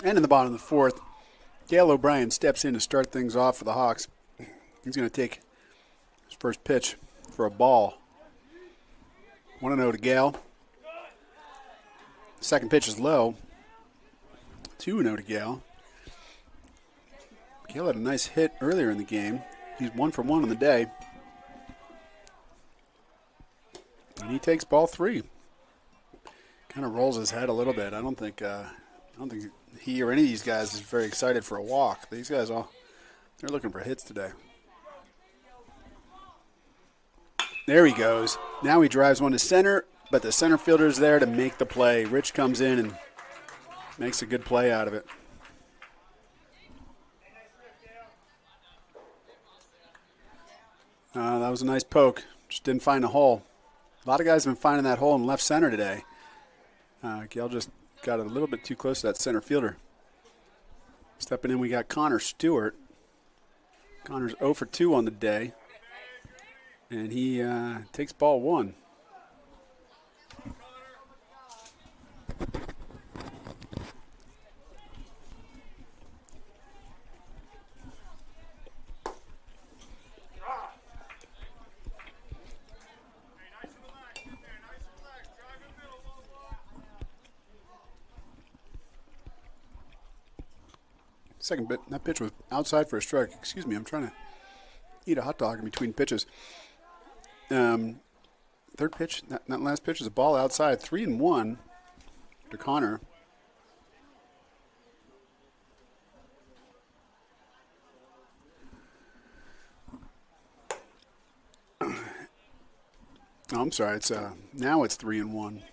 And in the bottom of the fourth, Gail O'Brien steps in to start things off for the Hawks. He's going to take his first pitch for a ball. 1-0 to Gail. Second pitch is low. 2-0 to Gail. Gail had a nice hit earlier in the game. He's 1 for 1 on the day. And he takes ball 3. Kind of rolls his head a little bit. I don't think he or any of these guys is very excited for a walk. These guys they're looking for hits today. There he goes. Now he drives one to center, but the center fielder's there to make the play. Rich comes in and makes a good play out of it. That was a nice poke. Just didn't find a hole. A lot of guys have been finding that hole in left center today. Gail just got a little bit too close to that center fielder. Stepping in, we got Connor Stewart. Connor's 0 for 2 on the day. And he takes ball 1. Second bit, that pitch was outside for a strike. Excuse me, I'm trying to eat a hot dog in between pitches. Third pitch, that last pitch is a ball outside. 3-1 to Connor. Oh, I'm sorry. It's now it's 3-1.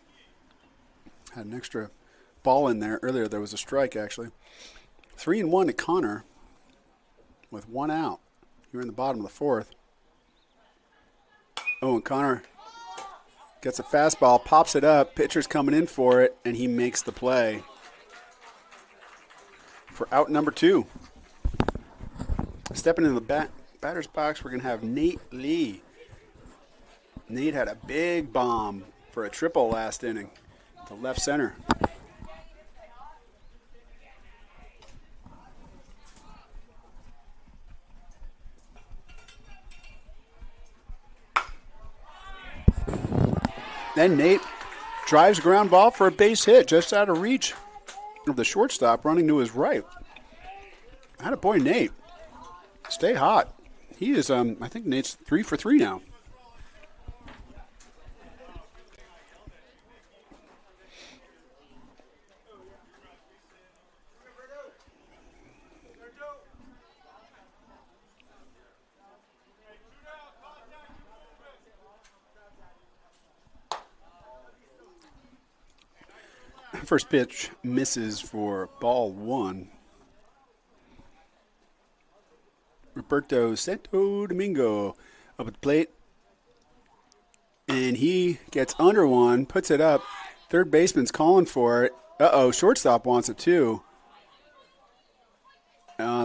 Had an extra ball in there earlier. There was a strike actually. 3-1 to Connor with 1 out. Here in the bottom of the fourth. Oh, and Connor gets a fastball, pops it up. Pitcher's coming in for it, and he makes the play for out number 2. Stepping into the batter's box, we're going to have Nate Lee. Nate had a big bomb for a triple last inning to left center. Then Nate drives a ground ball for a base hit just out of reach of the shortstop running to his right. Atta boy, Nate. Stay hot. He is, I think Nate's 3 for 3 now. First pitch misses for ball 1. Roberto Santo Domingo up at the plate. And he gets under one, puts it up. Third baseman's calling for it. Uh-oh, shortstop wants it too.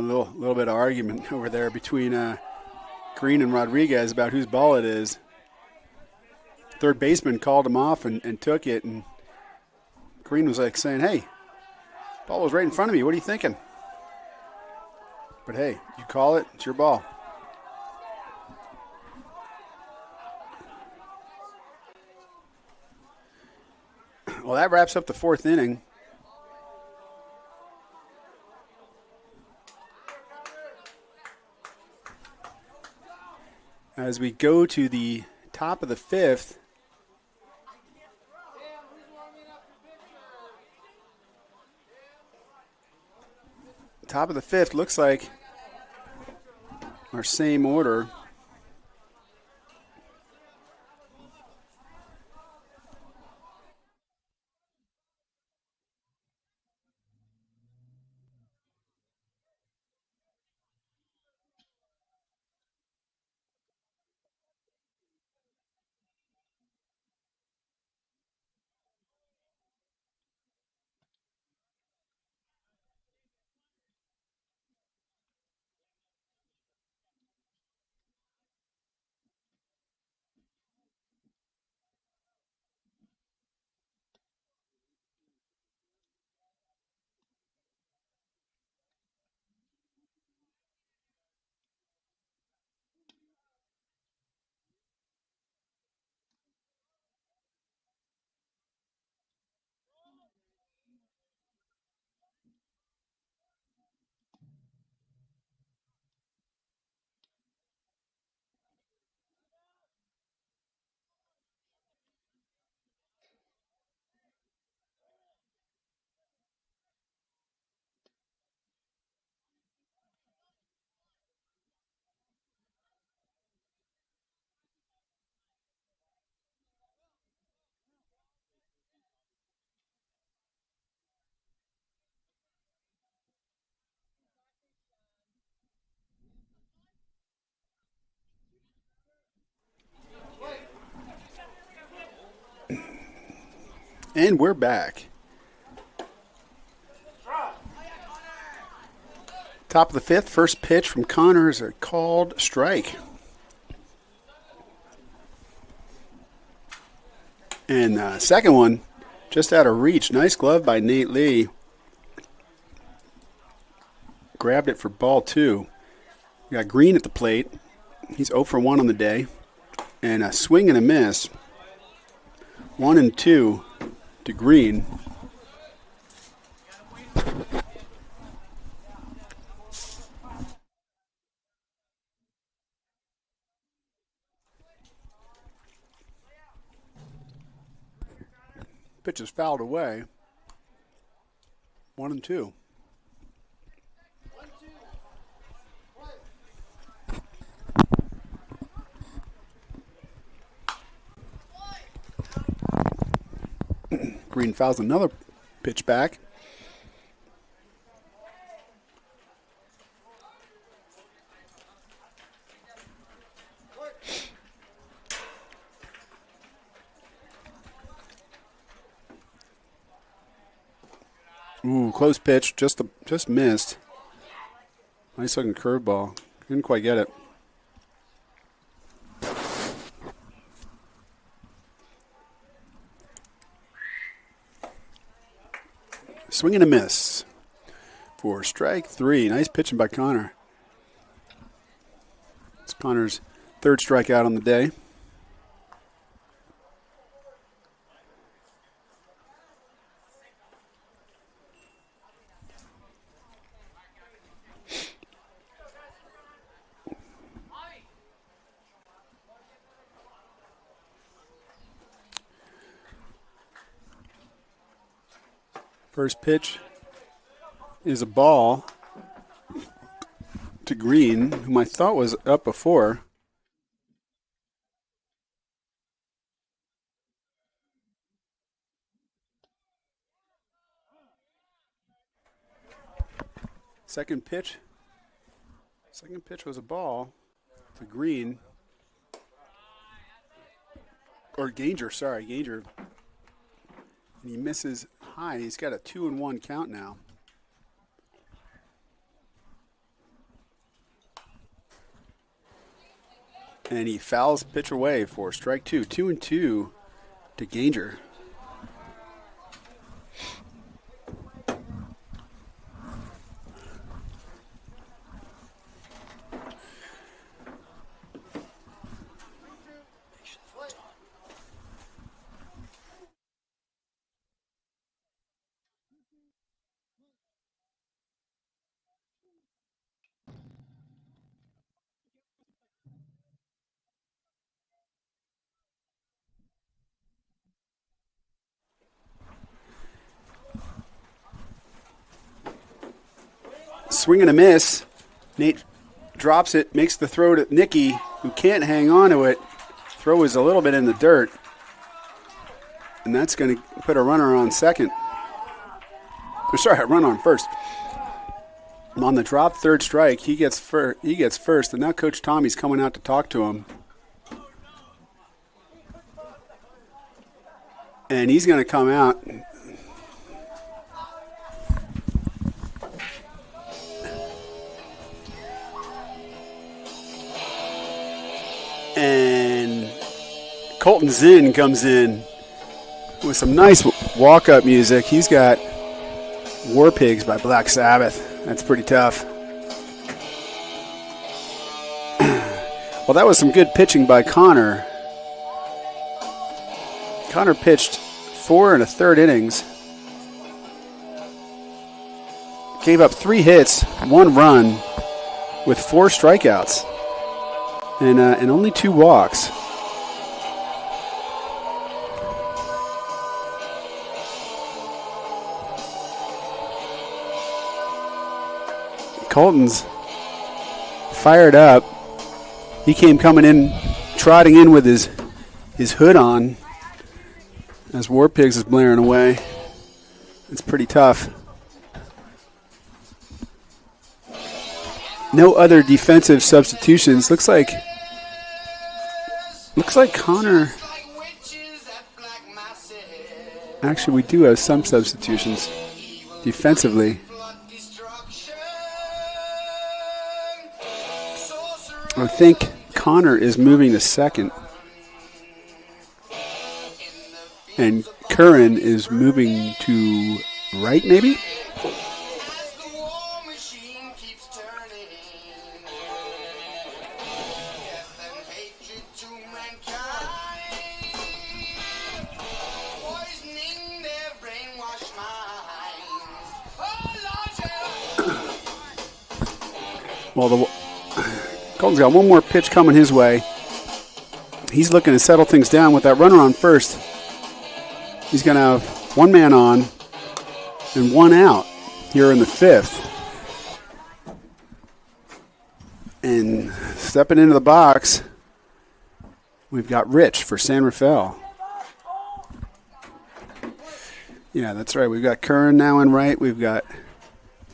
a little bit of argument over there between Green and Rodriguez about whose ball it is. Third baseman called him off and took it, and Green was like saying, "Hey, ball was right in front of me. What are you thinking?" But hey, you call it, it's your ball. Well, that wraps up the fourth inning. As we go to the top of the fifth, looks like our same order. And we're back. Top of the fifth, first pitch from Connor is a called strike. And second one, just out of reach. Nice glove by Nate Lee. Grabbed it for ball two. We got Green at the plate. He's 0 for 1 on the day. And a swing and a miss. 1-2 to Green. Pitch is fouled away. 1-2. Green fouls another pitch back. Ooh, close pitch, just missed. Nice looking curveball. Didn't quite get it. Swing and a miss for strike three. Nice pitching by Connor. It's Connor's third strikeout on the day. First pitch is a ball to Green, whom I thought was up before. Second pitch was a ball to Green. Or Ganger, sorry, Ganger. And he misses high. He's got a 2-1 count now. And he fouls pitch away for strike 2. 2-2 to Ganger. Swing and a miss. Nate drops it, makes the throw to Nicky, who can't hang on to it. Throw is a little bit in the dirt. And that's going to put a runner on second. Sorry, a run on first. On the drop third strike, he gets first, and now Coach Tommy's coming out to talk to him. And he's going to come out. And Colton Zinn comes in with some nice walk-up music. He's got War Pigs by Black Sabbath. That's pretty tough. Well, that was some good pitching by Connor. Connor pitched 4 1/3 innings. Gave up 3 hits, 1 run, with 4 strikeouts. And only 2 walks. Colton's fired up. He came trotting in with his hood on as War Pigs is blaring away. It's pretty tough. No other defensive substitutions. Looks like Connor. Actually, we do have some substitutions defensively. I think Connor is moving to second. And Curran is moving to right, maybe? Well, Colton's got one more pitch coming his way. He's looking to settle things down with that runner on first. He's going to have 1 man on and 1 out here in the 5th. And stepping into the box, we've got Rich for San Rafael. Yeah, that's right. We've got Curran now in right. We've got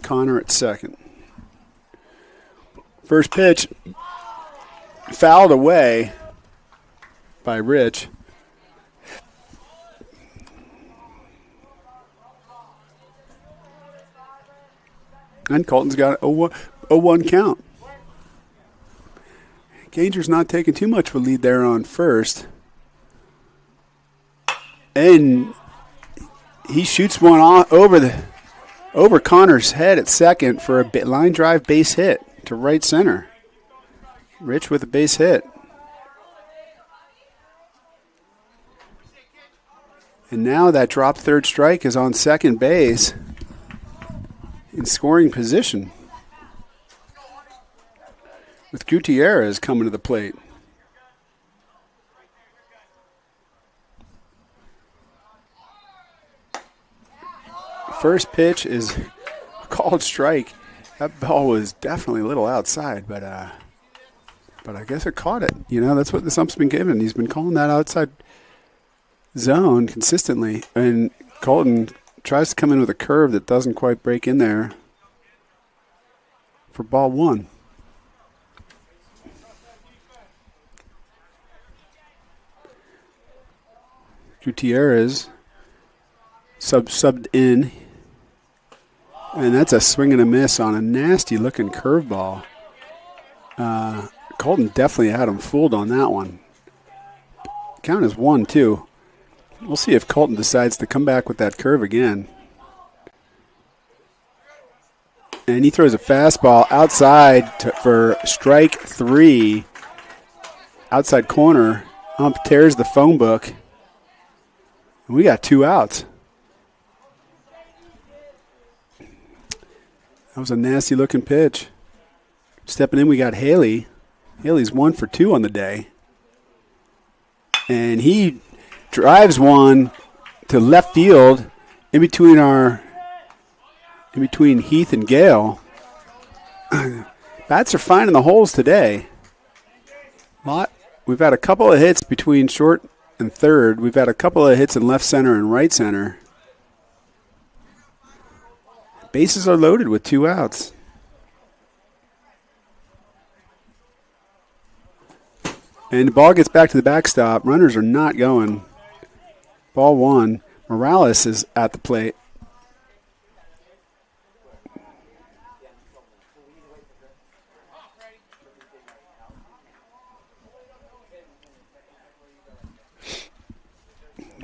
Connor at second. First pitch fouled away by Rich. And Colton's got a 0-1 count. Ganger's not taking too much of a lead there on first. And he shoots one over Connor's head at second for a line drive base hit to right center. Rich with a base hit. And now that drop third strike is on second base in scoring position with Gutierrez coming to the plate. First pitch is a called strike. That ball was definitely a little outside, but I guess it caught it. You know, that's what this ump's been given. He's been calling that outside zone consistently, and Colton tries to come in with a curve that doesn't quite break in there for ball 1. Gutierrez subbed in, and that's a swing and a miss on a nasty looking curveball. Colton definitely had him fooled on that one. Count is 1-2. We'll see if Colton decides to come back with that curve again. And he throws a fastball outside for strike 3. Outside corner. Ump tears the phone book. And we got 2 outs. That was a nasty looking pitch. Stepping in, we got Haley. Haley's 1 for 2 on the day. And he drives one to left field in between Heath and Gale. Bats are finding the holes today. We've had a couple of hits between short and third. We've had a couple of hits in left center and right center. Bases are loaded with 2 outs. And the ball gets back to the backstop. Runners are not going. Ball 1. Morales is at the plate.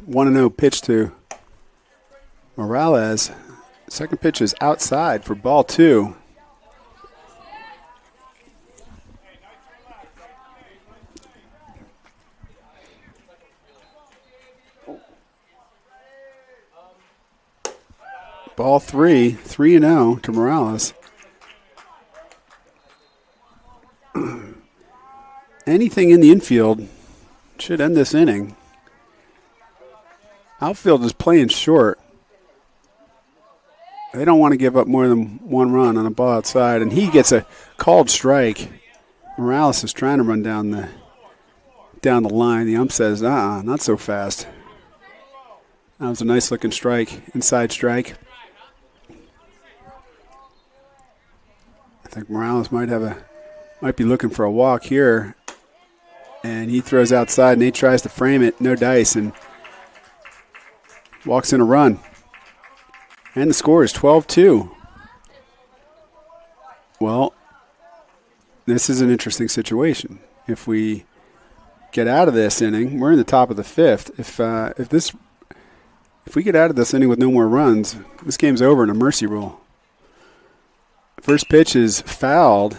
One and 0 pitch to Morales. Second pitch is outside for ball 2. Ball 3, 3-0 to Morales. Anything in the infield should end this inning. Outfield is playing short. They don't want to give up more than 1 run on a ball outside, and he gets a called strike. Morales is trying to run down the line. The ump says, not so fast. That was a nice looking strike, inside strike. I think Morales might be looking for a walk here, and he throws outside. Nate tries to frame it, no dice, and walks in a run. And the score is 12-2. Well, this is an interesting situation. If we get out of this inning, we're in the top of the 5th. If we get out of this inning with no more runs, this game's over in a mercy rule. First pitch is fouled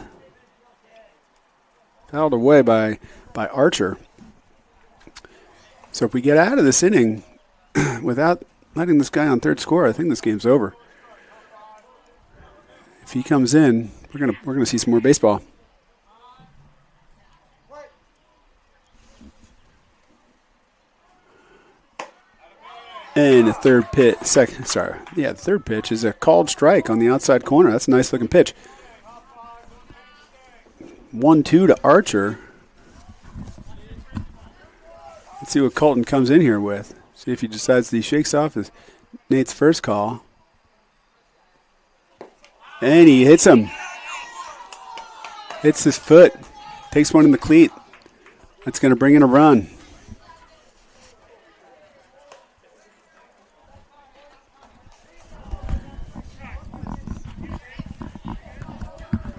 away by Archer. So if we get out of this inning without letting this guy on third score, I think this game's over. If he comes in, we're gonna see some more baseball. And the third pitch is a called strike on the outside corner. That's a nice looking pitch. 1-2 to Archer. Let's see what Colton comes in here with. See if he decides that he shakes off Nate's first call. And he hits him. Hits his foot. Takes one in the cleat. That's going to bring in a run.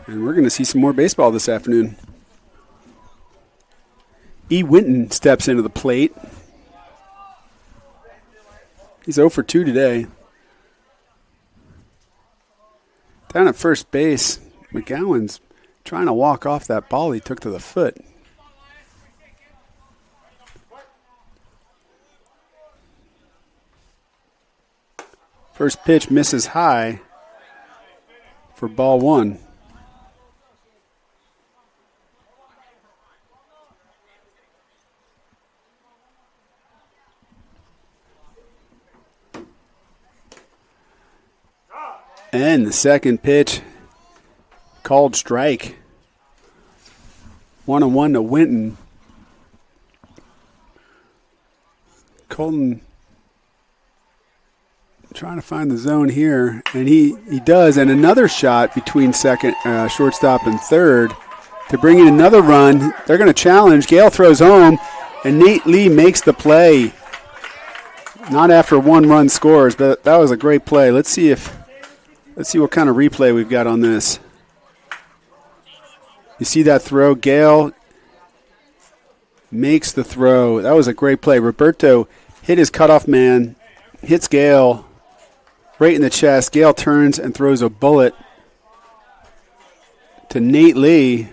And we're going to see some more baseball this afternoon. E. Winton steps into the plate. He's 0 for 2 today. Down at first base, McGowan's trying to walk off that ball he took to the foot. First pitch misses high for ball 1. And the second pitch, called strike. 1-1 to Winton. Colton trying to find the zone here, and he does. And another shot between shortstop and third to bring in another run. They're going to challenge. Gale throws home, and Nate Lee makes the play. Not after 1-run scores, but that was a great play. Let's see what kind of replay we've got on this. You see that throw? Gale makes the throw. That was a great play. Roberto hit his cutoff man, hits Gale right in the chest. Gale turns and throws a bullet to Nate Lee,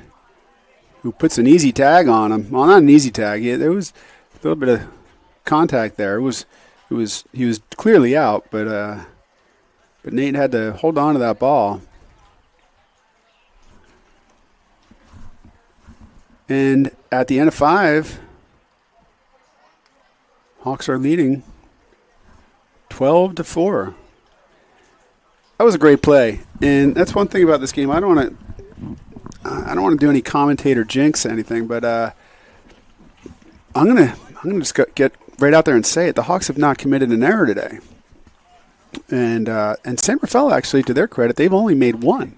who puts an easy tag on him. Well, not an easy tag. There was a little bit of contact there. He was clearly out, but Nate had to hold on to that ball. And at the end of 5, Hawks are leading 12-4. That was a great play, and that's one thing about this game. I don't want to do any commentator jinx or anything, but I'm gonna just get right out there and say it. The Hawks have not committed an error today, and San Rafael, actually, to their credit, they've only made one.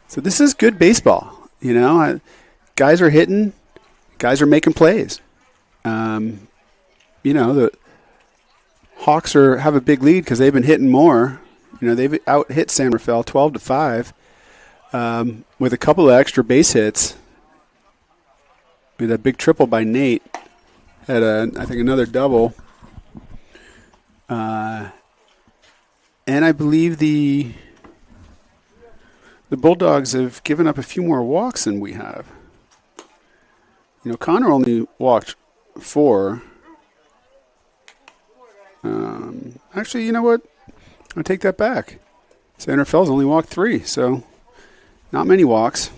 So this is good baseball. Guys are hitting, guys are making plays. The Hawks have a big lead because they've been hitting more. They've out-hit San Rafael 12-5 with a couple of extra base hits. With a big triple by Nate. Had, I think, another double. And I believe the Bulldogs have given up a few more walks than we have. Connor only walked 4. Actually, you know what? I'll take that back. San Rafael's only walked 3, so not many walks.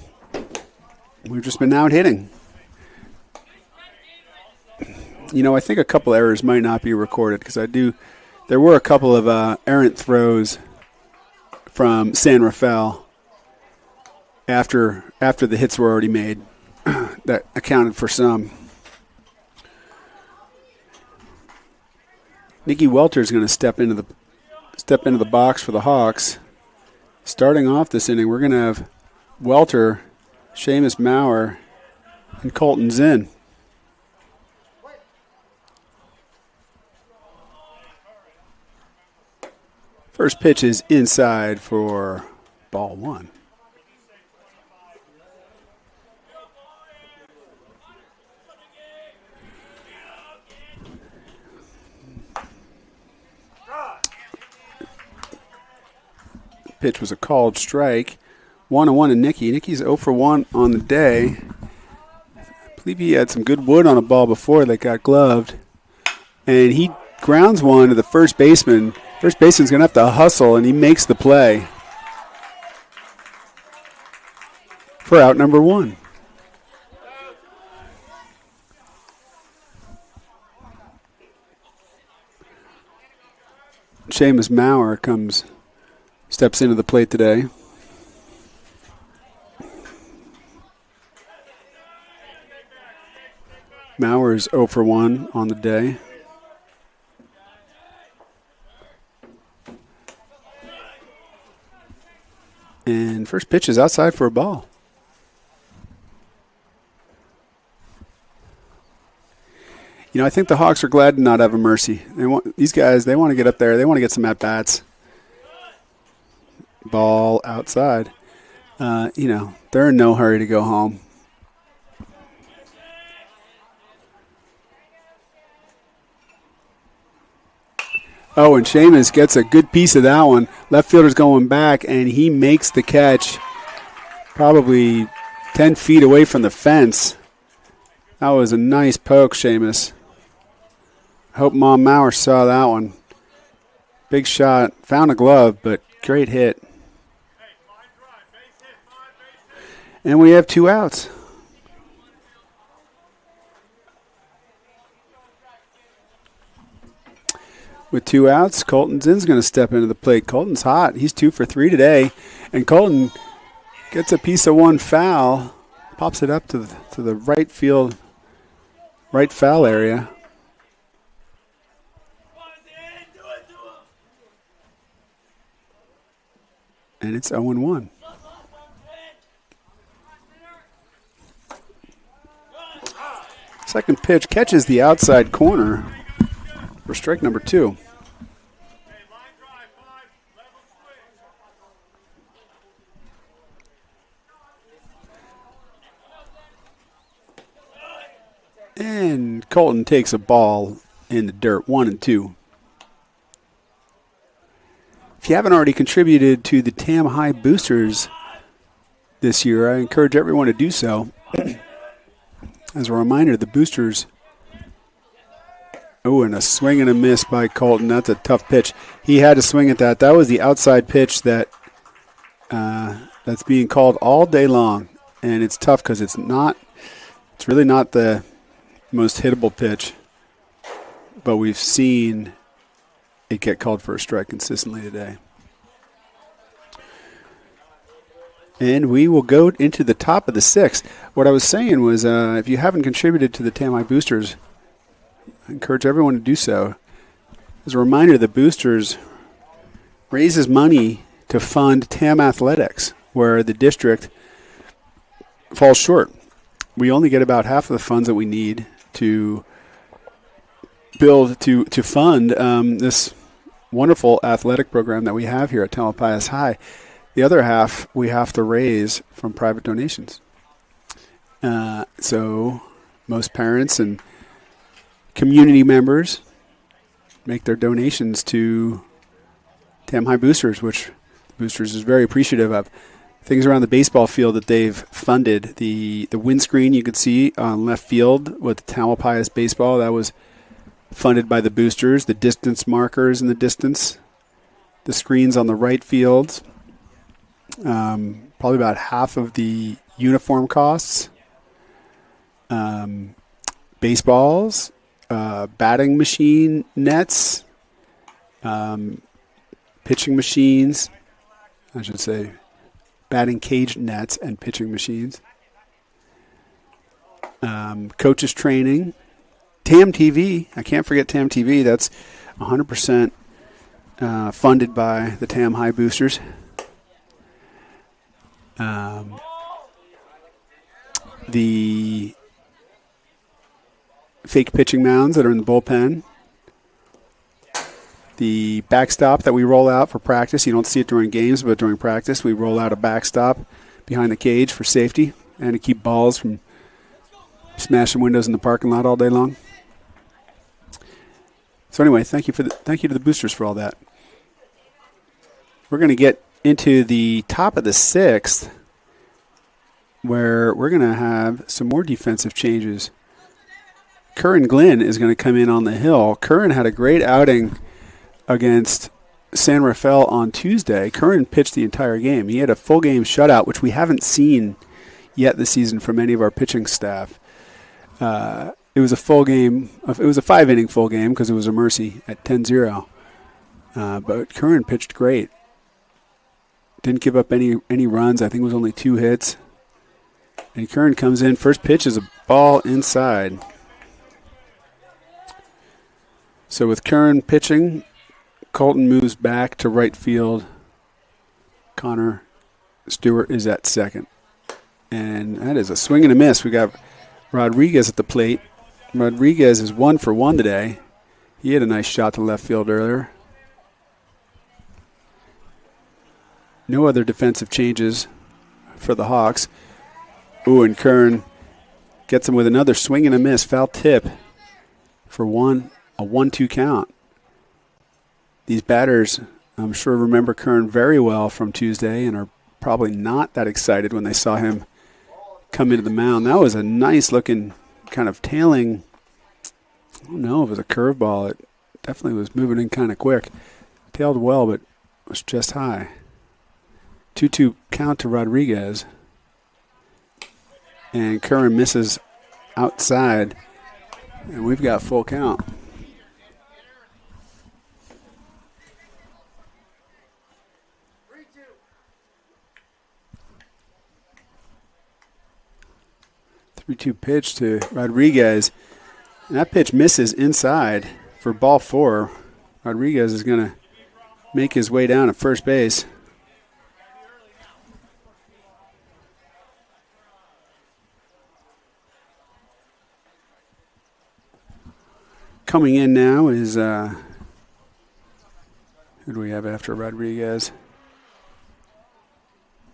We've just been out hitting. I think a couple errors might not be recorded because there were a couple of errant throws from San Rafael after the hits were already made. That accounted for some. Nicky Welter is going to step into the box for the Hawks. Starting off this inning, we're going to have Welter, Seamus Maurer, and Colton Zinn. First pitch is inside for ball 1. Pitch was a called strike. 1-1 to Nicky. Nicky's 0 for 1 on the day. I believe he had some good wood on a ball before that got gloved. And he grounds one to the first baseman. First baseman's going to have to hustle, and he makes the play for out number 1. Seamus Maurer steps into the plate today. Maurer is 0 for 1 on the day. And first pitch is outside for a ball. I think the Hawks are glad to not have a Mercy. These guys want to get up there. They want to get some at-bats. Ball outside. They're in no hurry to go home. Oh, and Seamus gets a good piece of that one. Left fielder's going back, and he makes the catch probably 10 feet away from the fence. That was a nice poke, Seamus. I hope Mom Maurer saw that one. Big shot. Found a glove, but great hit. And we have 2 outs. With 2 outs, Colton Zinn's going to step into the plate. Colton's hot. He's 2 for 3 today. And Colton gets a piece of one foul, pops it up to the right field, right foul area. And it's 0-1. Second pitch catches the outside corner for strike number 2. And Colton takes a ball in the dirt, 1-2. If you haven't already contributed to the Tam High Boosters this year, I encourage everyone to do so. As a reminder, the Boosters. Oh, and a swing and a miss by Colton. That's a tough pitch. He had to swing at that. That was the outside pitch that's being called all day long, and it's tough because it's really not the most hittable pitch, but we've seen it get called for a strike consistently today. And we will go into the top of the sixth. What I was saying was if you haven't contributed to the Tam High Boosters, I encourage everyone to do so. As a reminder, the Boosters raises money to fund Tam Athletics, where the district falls short. We only get about half of the funds that we need to build to fund this wonderful athletic program that we have here at Tamalpais High. The other half we have to raise from private donations. So most parents and community members make their donations to Tam High Boosters, which Boosters is very appreciative of. Things around the baseball field that they've funded. The windscreen you could see on left field with Tamalpais baseball, that was funded by the Boosters. The distance markers in the distance. The screens on the right field. Probably about half of the uniform costs. Baseballs. Batting machine nets. Pitching machines. I should say batting cage nets and pitching machines. Coaches training. TAM TV. I can't forget TAM TV. That's 100% funded by the Tam High Boosters. The fake pitching mounds that are in the bullpen. The backstop that we roll out for practice. You don't see it during games, but during practice we roll out a backstop behind the cage for safety and to keep balls from smashing windows in the parking lot all day long. So anyway, thank you to the Boosters for all that. We're going to get into the top of the sixth, where we're going to have some more defensive changes. Curran Glenn is going to come in on the hill. Curran had a great outing against San Rafael on Tuesday. Curran pitched the entire game. He had a full game shutout, which we haven't seen yet this season from any of our pitching staff. It was a full game. It was a 5-inning full game because it was a mercy at 10-0. But Curran pitched great. Didn't give up any runs. I think it was only 2 hits. And Curran comes in. First pitch is a ball inside. So with Curran pitching, Colton moves back to right field. Connor Stewart is at second. And that is a swing and a miss. We got Rodriguez at the plate. Rodriguez is 1 for 1 today. He had a nice shot to left field earlier. No other defensive changes for the Hawks. Ooh, and Curran gets him with another swing and a miss. Foul tip for a 1-2 count. These batters, I'm sure, remember Curran very well from Tuesday and are probably not that excited when they saw him come into the mound. That was a nice-looking kind of tailing. I don't know if it was a curveball. It definitely was moving in kind of quick. Tailed well, but was just high. 2-2 count to Rodriguez. And Curran misses outside. And we've got full count. Two pitch to Rodriguez. And that pitch misses inside for ball 4. Rodriguez is going to make his way down at first base. Coming in now is, who do we have after Rodriguez?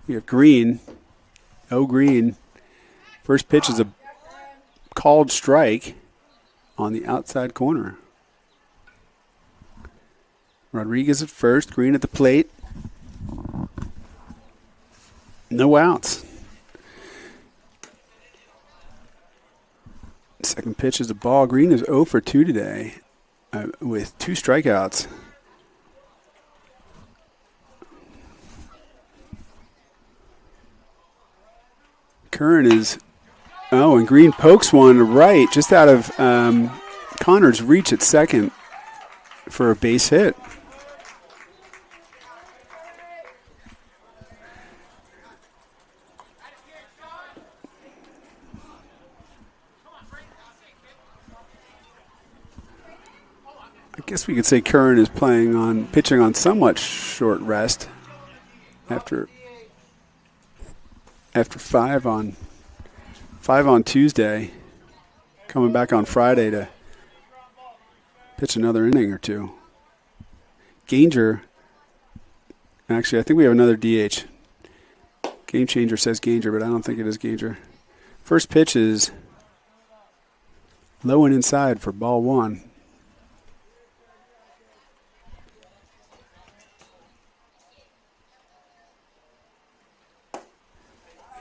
We have Green. Green. First pitch is a called strike. on the outside corner. Rodriguez at first, Green at the plate. No outs. Second pitch is a ball. Green is 0 for 2 today with 2 strikeouts. Curran is, and Green pokes one to right, just out of Connor's reach at second for a base hit. I guess we could say Curran is pitching on somewhat short rest after 5 on Tuesday, coming back on Friday to pitch another inning or two. Ganger, actually, I think we have another DH. Game Changer says Ganger, but I don't think it is Ganger. First pitch is low and inside for ball 1.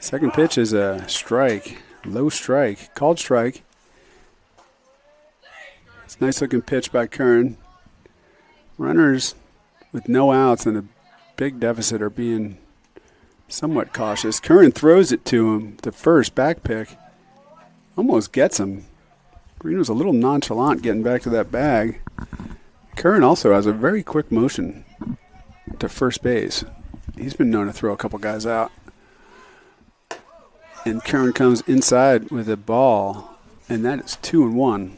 Second pitch is a strike, low strike, called strike. It's a nice looking pitch by Curran. Runners with no outs and a big deficit are being somewhat cautious. Curran throws it to him, the first back pick. Almost gets him. Green was a little nonchalant getting back to that bag. Curran also has a very quick motion to first base. He's been known to throw a couple guys out. And Curran comes inside with a ball, and that is 2-1.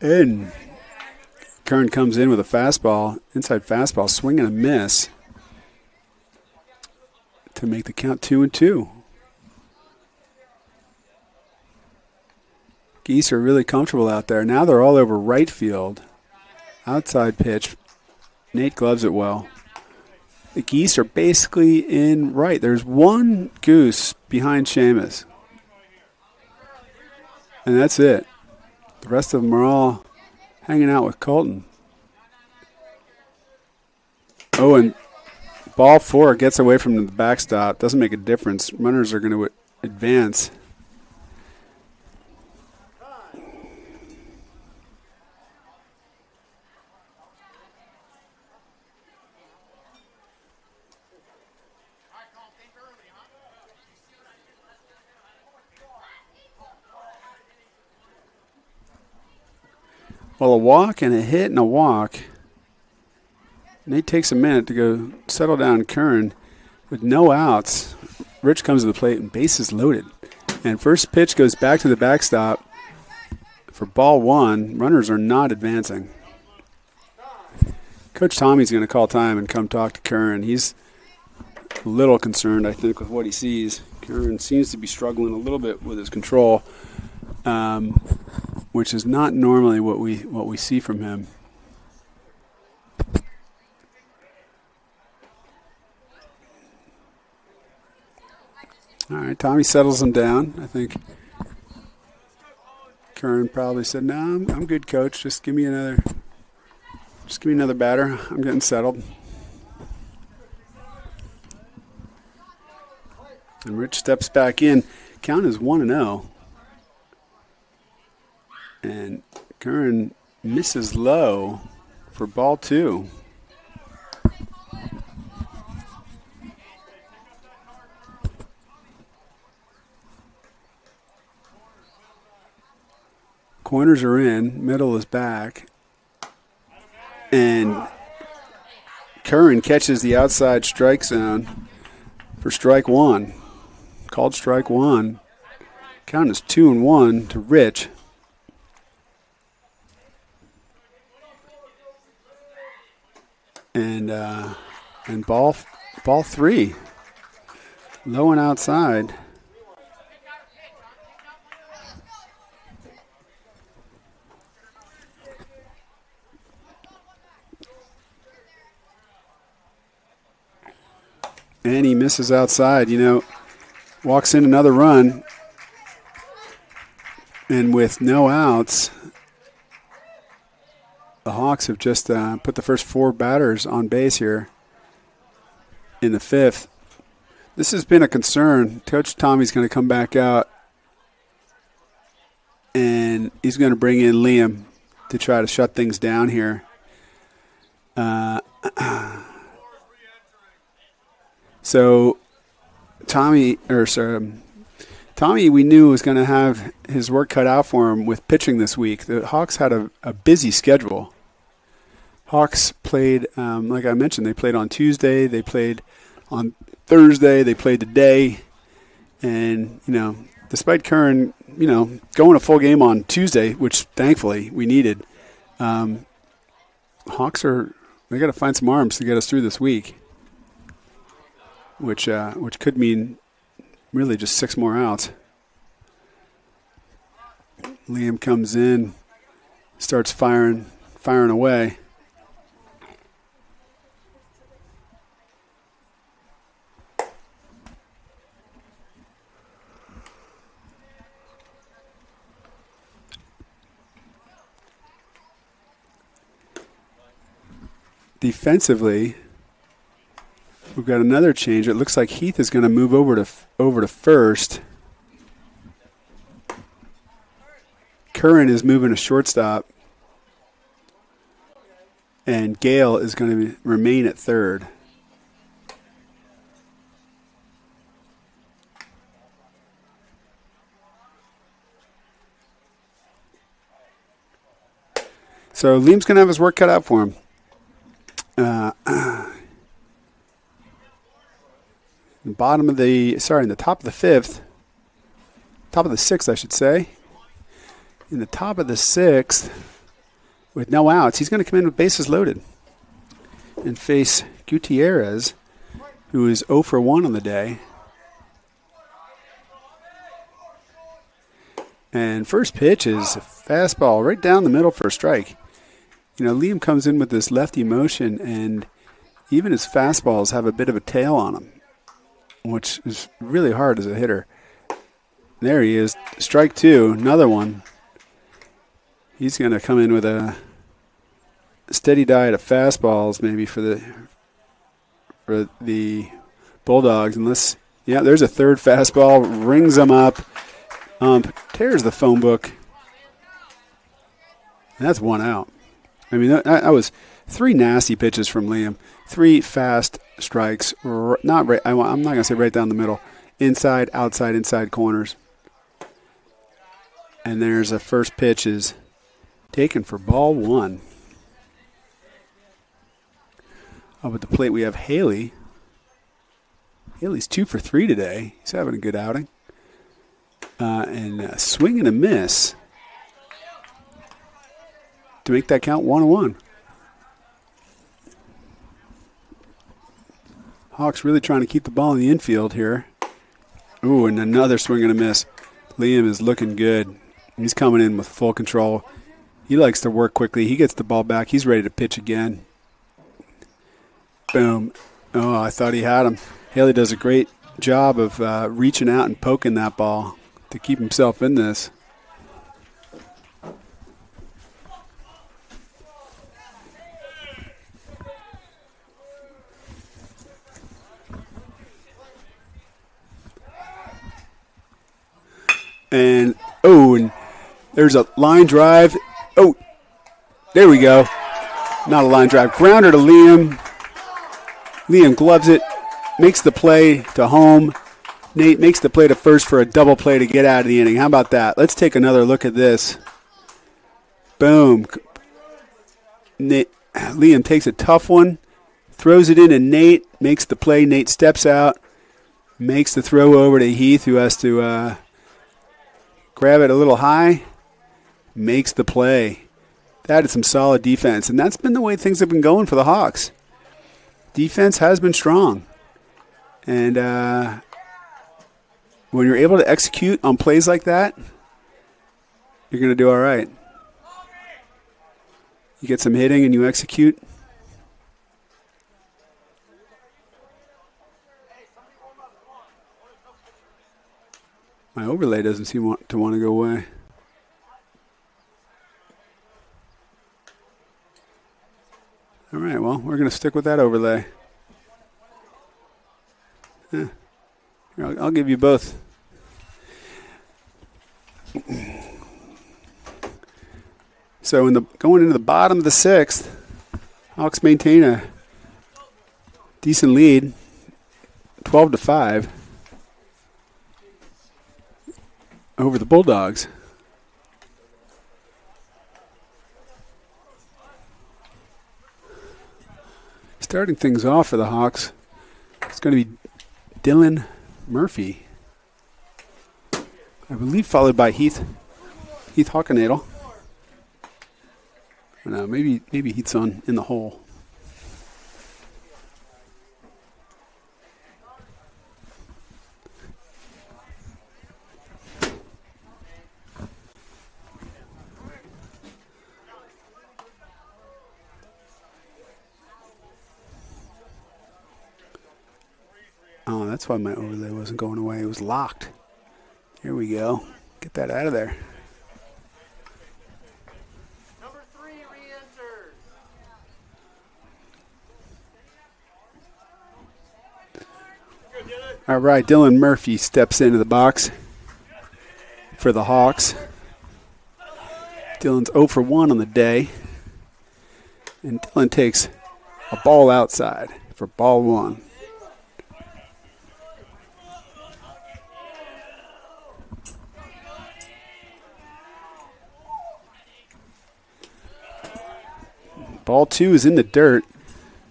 And Curran comes in with a fastball, inside fastball, swing and a miss to make the count 2-2. Geese are really comfortable out there. Now they're all over right field. Outside pitch. Nate gloves it well. The Geese are basically in right. There's one goose behind Seamus. And that's it. The rest of them are all hanging out with Colton. Oh, and ball 4 gets away from the backstop. Doesn't make a difference. Runners are going to advance. Well, a walk and a hit and a walk. Nate takes a minute to go settle down Curran with no outs. Rich comes to the plate and bases loaded. And first pitch goes back to the backstop for ball 1. Runners are not advancing. Coach Tommy's going to call time and come talk to Curran. He's a little concerned, I think, with what he sees. Curran seems to be struggling a little bit with his control. Which is not normally what we see from him. All right, Tommy settles him down. I think Curran probably said, "No, I'm good, Coach. Just give me another batter. I'm getting settled." And Rich steps back in. Count is 1-0. And Curran misses low for ball 2. Corners are in, middle is back. And Curran catches the outside strike zone for strike 1. Called strike 1. Count is 2-1 to Rich. And ball 3, low and outside. And he misses outside. Walks in another run. And with no outs, the Hawks have just put the first 4 batters on base here in the 5th. This has been a concern. Coach Tommy's going to come back out, and he's going to bring in Liam to try to shut things down here. So Tommy, we knew was going to have his work cut out for him with pitching this week. The Hawks had a busy schedule. Hawks played, like I mentioned, they played on Tuesday, they played on Thursday, they played today. And, despite Curran, going a full game on Tuesday, which thankfully we needed, Hawks they got to find some arms to get us through this week, which could mean really just 6 more outs. Liam comes in, starts firing away. Defensively, we've got another change. It looks like Heath is going to move over to first. Curran is moving to shortstop, and Gale is going to remain at third. So Liam's going to have his work cut out for him. In the top of the 5th, top of the 6th, I should say. In the top of the 6th, with no outs, he's going to come in with bases loaded and face Gutierrez, who is 0 for 1 on the day. And first pitch is a fastball right down the middle for a strike. Liam comes in with this lefty motion, and even his fastballs have a bit of a tail on them, which is really hard as a hitter. There he is, strike 2, another one. He's going to come in with a steady diet of fastballs maybe for the Bulldogs. There's a third fastball, rings them up, tears the phone book. And that's 1 out. I mean, that was 3 nasty pitches from Liam, 3 fast strikes. I'm not going to say right down the middle. Inside, outside, inside corners. And there's a first pitch is taken for ball 1. Up at the plate we have Haley. Haley's 2 for 3 today. He's having a good outing. And a swing and a miss to make that count 1-1. Hawks really trying to keep the ball in the infield here. Ooh, and another swing and a miss. Liam is looking good. He's coming in with full control. He likes to work quickly. He gets the ball back. He's ready to pitch again. Boom. Oh, I thought he had him. Haley does a great job of reaching out and poking that ball to keep himself in this. And there's a line drive. Oh, there we go. Not a line drive. Grounder to Liam. Liam gloves it, makes the play to home. Nate makes the play to first for a double play to get out of the inning. How about that? Let's take another look at this. Boom. Liam takes a tough one, throws it in, and Nate makes the play. Nate steps out, makes the throw over to Heath, who has to grab it a little high, makes the play. That is some solid defense, and that's been the way things have been going for the Hawks. Defense has been strong, and when you're able to execute on plays like that, you're going to do all right. You get some hitting and you execute. My overlay doesn't seem to want to go away. All right, well, we're going to stick with that overlay. Yeah. Here, I'll give you both. So going into the bottom of the sixth, Hawks maintain a decent lead, 12-5, over the Bulldogs. Starting things off for the Hawks, it's going to be Dylan Murphy, I believe, followed by Heath Hockenadel. No, maybe Heath's in the hole. Oh, that's why my overlay wasn't going away. It was locked. Here we go. Get that out of there. Number 3 re-enters. All right, Dylan Murphy steps into the box for the Hawks. Dylan's 0 for 1 on the day. And Dylan takes a ball outside for ball 1. Ball 2 is in the dirt.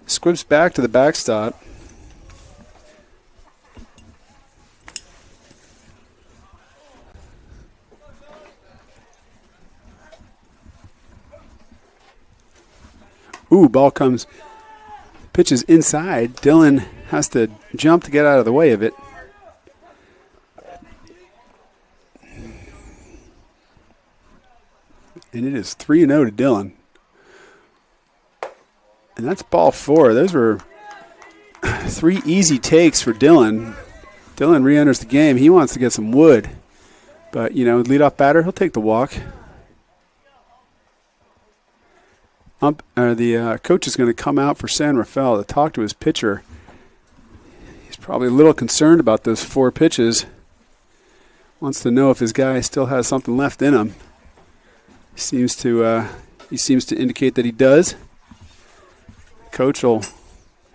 Squibs back to the backstop. Ooh, ball comes, pitches inside. Dylan has to jump to get out of the way of it. And it is 3-0 to Dylan. And that's ball 4. Those were 3 easy takes for Dylan. Dylan re-enters the game. He wants to get some wood. But, leadoff batter, he'll take the walk. The coach is going to come out for San Rafael to talk to his pitcher. He's probably a little concerned about those 4 pitches. Wants to know if his guy still has something left in him. He seems to indicate that he does. Coach will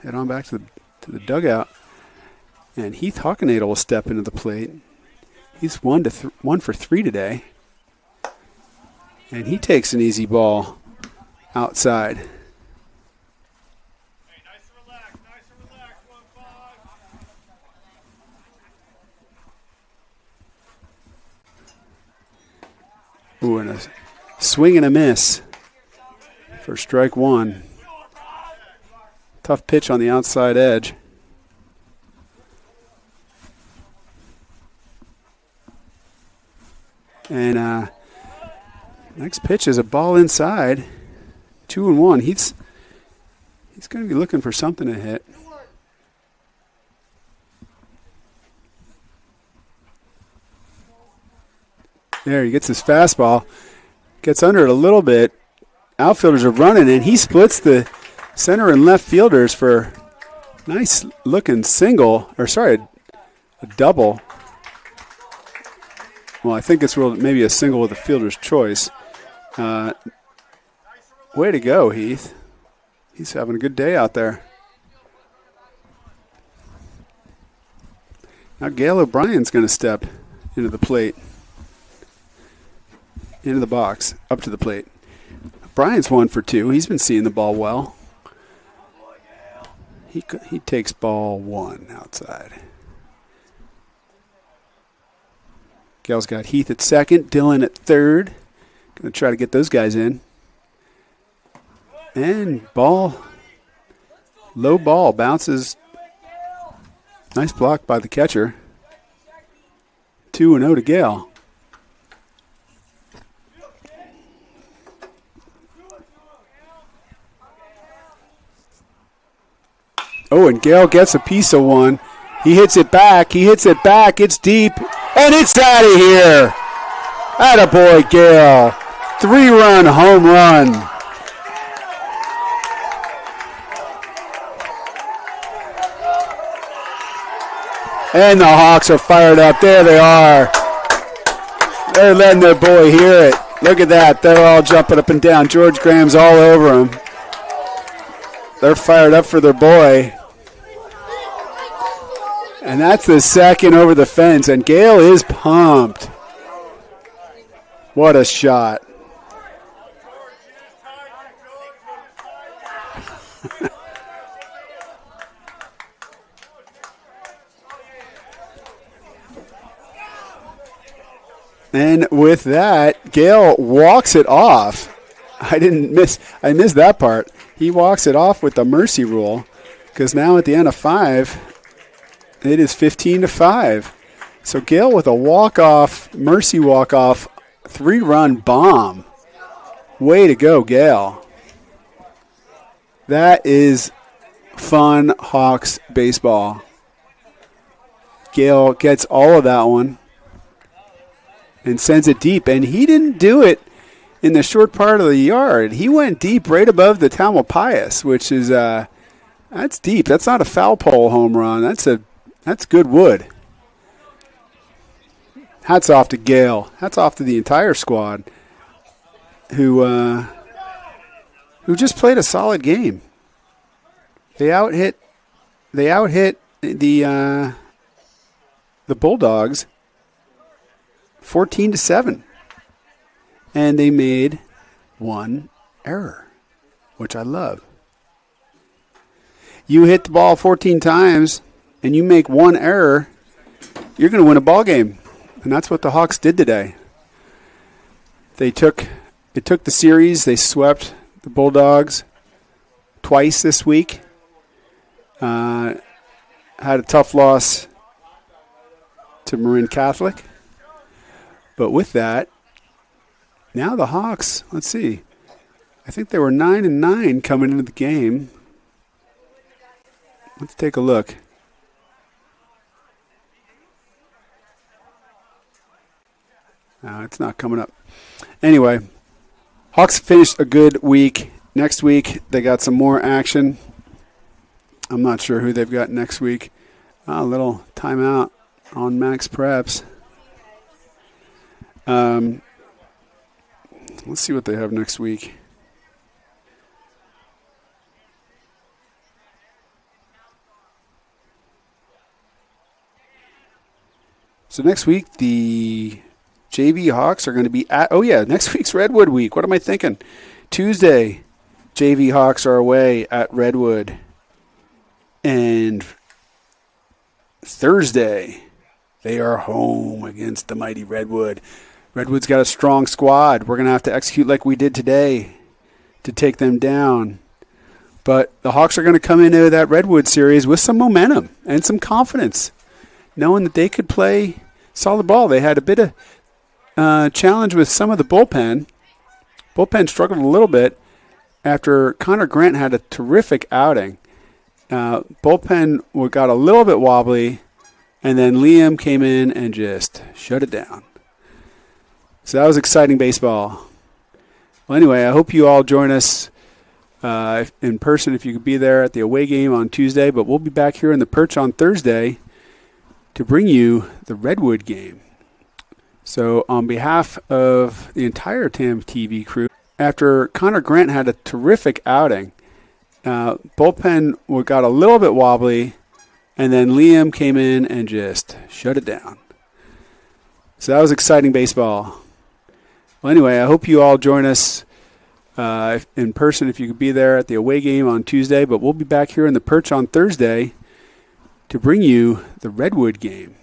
head on back to the dugout, and Heath Hockenadel will step into the plate. He's 1 for 3 today, and he takes an easy ball outside. Hey, nice and relax, 1-5. Ooh, and a swing and a miss for strike 1. Tough pitch on the outside edge. And next pitch is a ball inside. 2-1. He's going to be looking for something to hit. There, he gets his fastball. Gets under it a little bit. Outfielders are running, and he splits the center and left fielders for nice looking a double. Well, I think it's maybe a single with a fielder's choice. Way to go, Heath. He's having a good day out there. Now Gail O'Brien's going to step into the plate. Into the box, up to the plate. O'Brien's 1 for 2. He's been seeing the ball well. He takes ball 1 outside. Gail's got Heath at second, Dylan at third. Going to try to get those guys in. And low ball, bounces. Nice block by the catcher. 2-0 to Gail. Oh, and Gale gets a piece of one. He hits it back. It's deep. And it's out of here. Attaboy, Gale. 3-run home run. And the Hawks are fired up. There they are. They're letting their boy hear it. Look at that. They're all jumping up and down. George Graham's all over them. They're fired up for their boy. And that's the second over the fence. And Gale is pumped. What a shot. And with that, Gale walks it off. I missed that part. He walks it off with the mercy rule, because now at the end of 5, it is 15-5. So Gale with a walk-off, mercy walk-off, 3-run bomb. Way to go, Gale. That is fun Hawks baseball. Gale gets all of that one and sends it deep. And he didn't do it in the short part of the yard. He went deep right above the Tamalpais, which is that's deep. That's not a foul pole home run. That's good wood. Hats off to Gale. Hats off to the entire squad who just played a solid game. They out hit the Bulldogs 14-7, and they made one error, which I love. You hit the ball 14 times and you make one error, you're going to win a ball game. And that's what the Hawks did today. They took the series. They swept the Bulldogs twice this week. Had a tough loss to Marin Catholic. But with that, now the Hawks, let's see. I think they were 9-9 coming into the game. Let's take a look. It's not coming up. Anyway, Hawks finished a good week. Next week, they got some more action. I'm not sure who they've got next week. A little timeout on Max Preps. Let's see what they have next week. So next week, the JV Hawks are going to be at, next week's Redwood week. What am I thinking? Tuesday, JV Hawks are away at Redwood. And Thursday, they are home against the mighty Redwood. Redwood's got a strong squad. We're going to have to execute like we did today to take them down. But the Hawks are going to come into that Redwood series with some momentum and some confidence, knowing that they could play solid ball. They had a bit of challenge with some of the bullpen. Bullpen struggled a little bit after Connor Grant had a terrific outing. Bullpen got a little bit wobbly, and then Liam came in and just shut it down. So that was exciting baseball. Well, anyway, I hope you all join us in person if you could be there at the away game on Tuesday, but we'll be back here in the Perch on Thursday to bring you the Redwood game. So on behalf of the entire TAM TV crew, after Connor Grant had a terrific outing, bullpen got a little bit wobbly, and then Liam came in and just shut it down. So that was exciting baseball. Well, anyway, I hope you all join us in person if you could be there at the away game on Tuesday, but we'll be back here in the Perch on Thursday to bring you the Redwood game.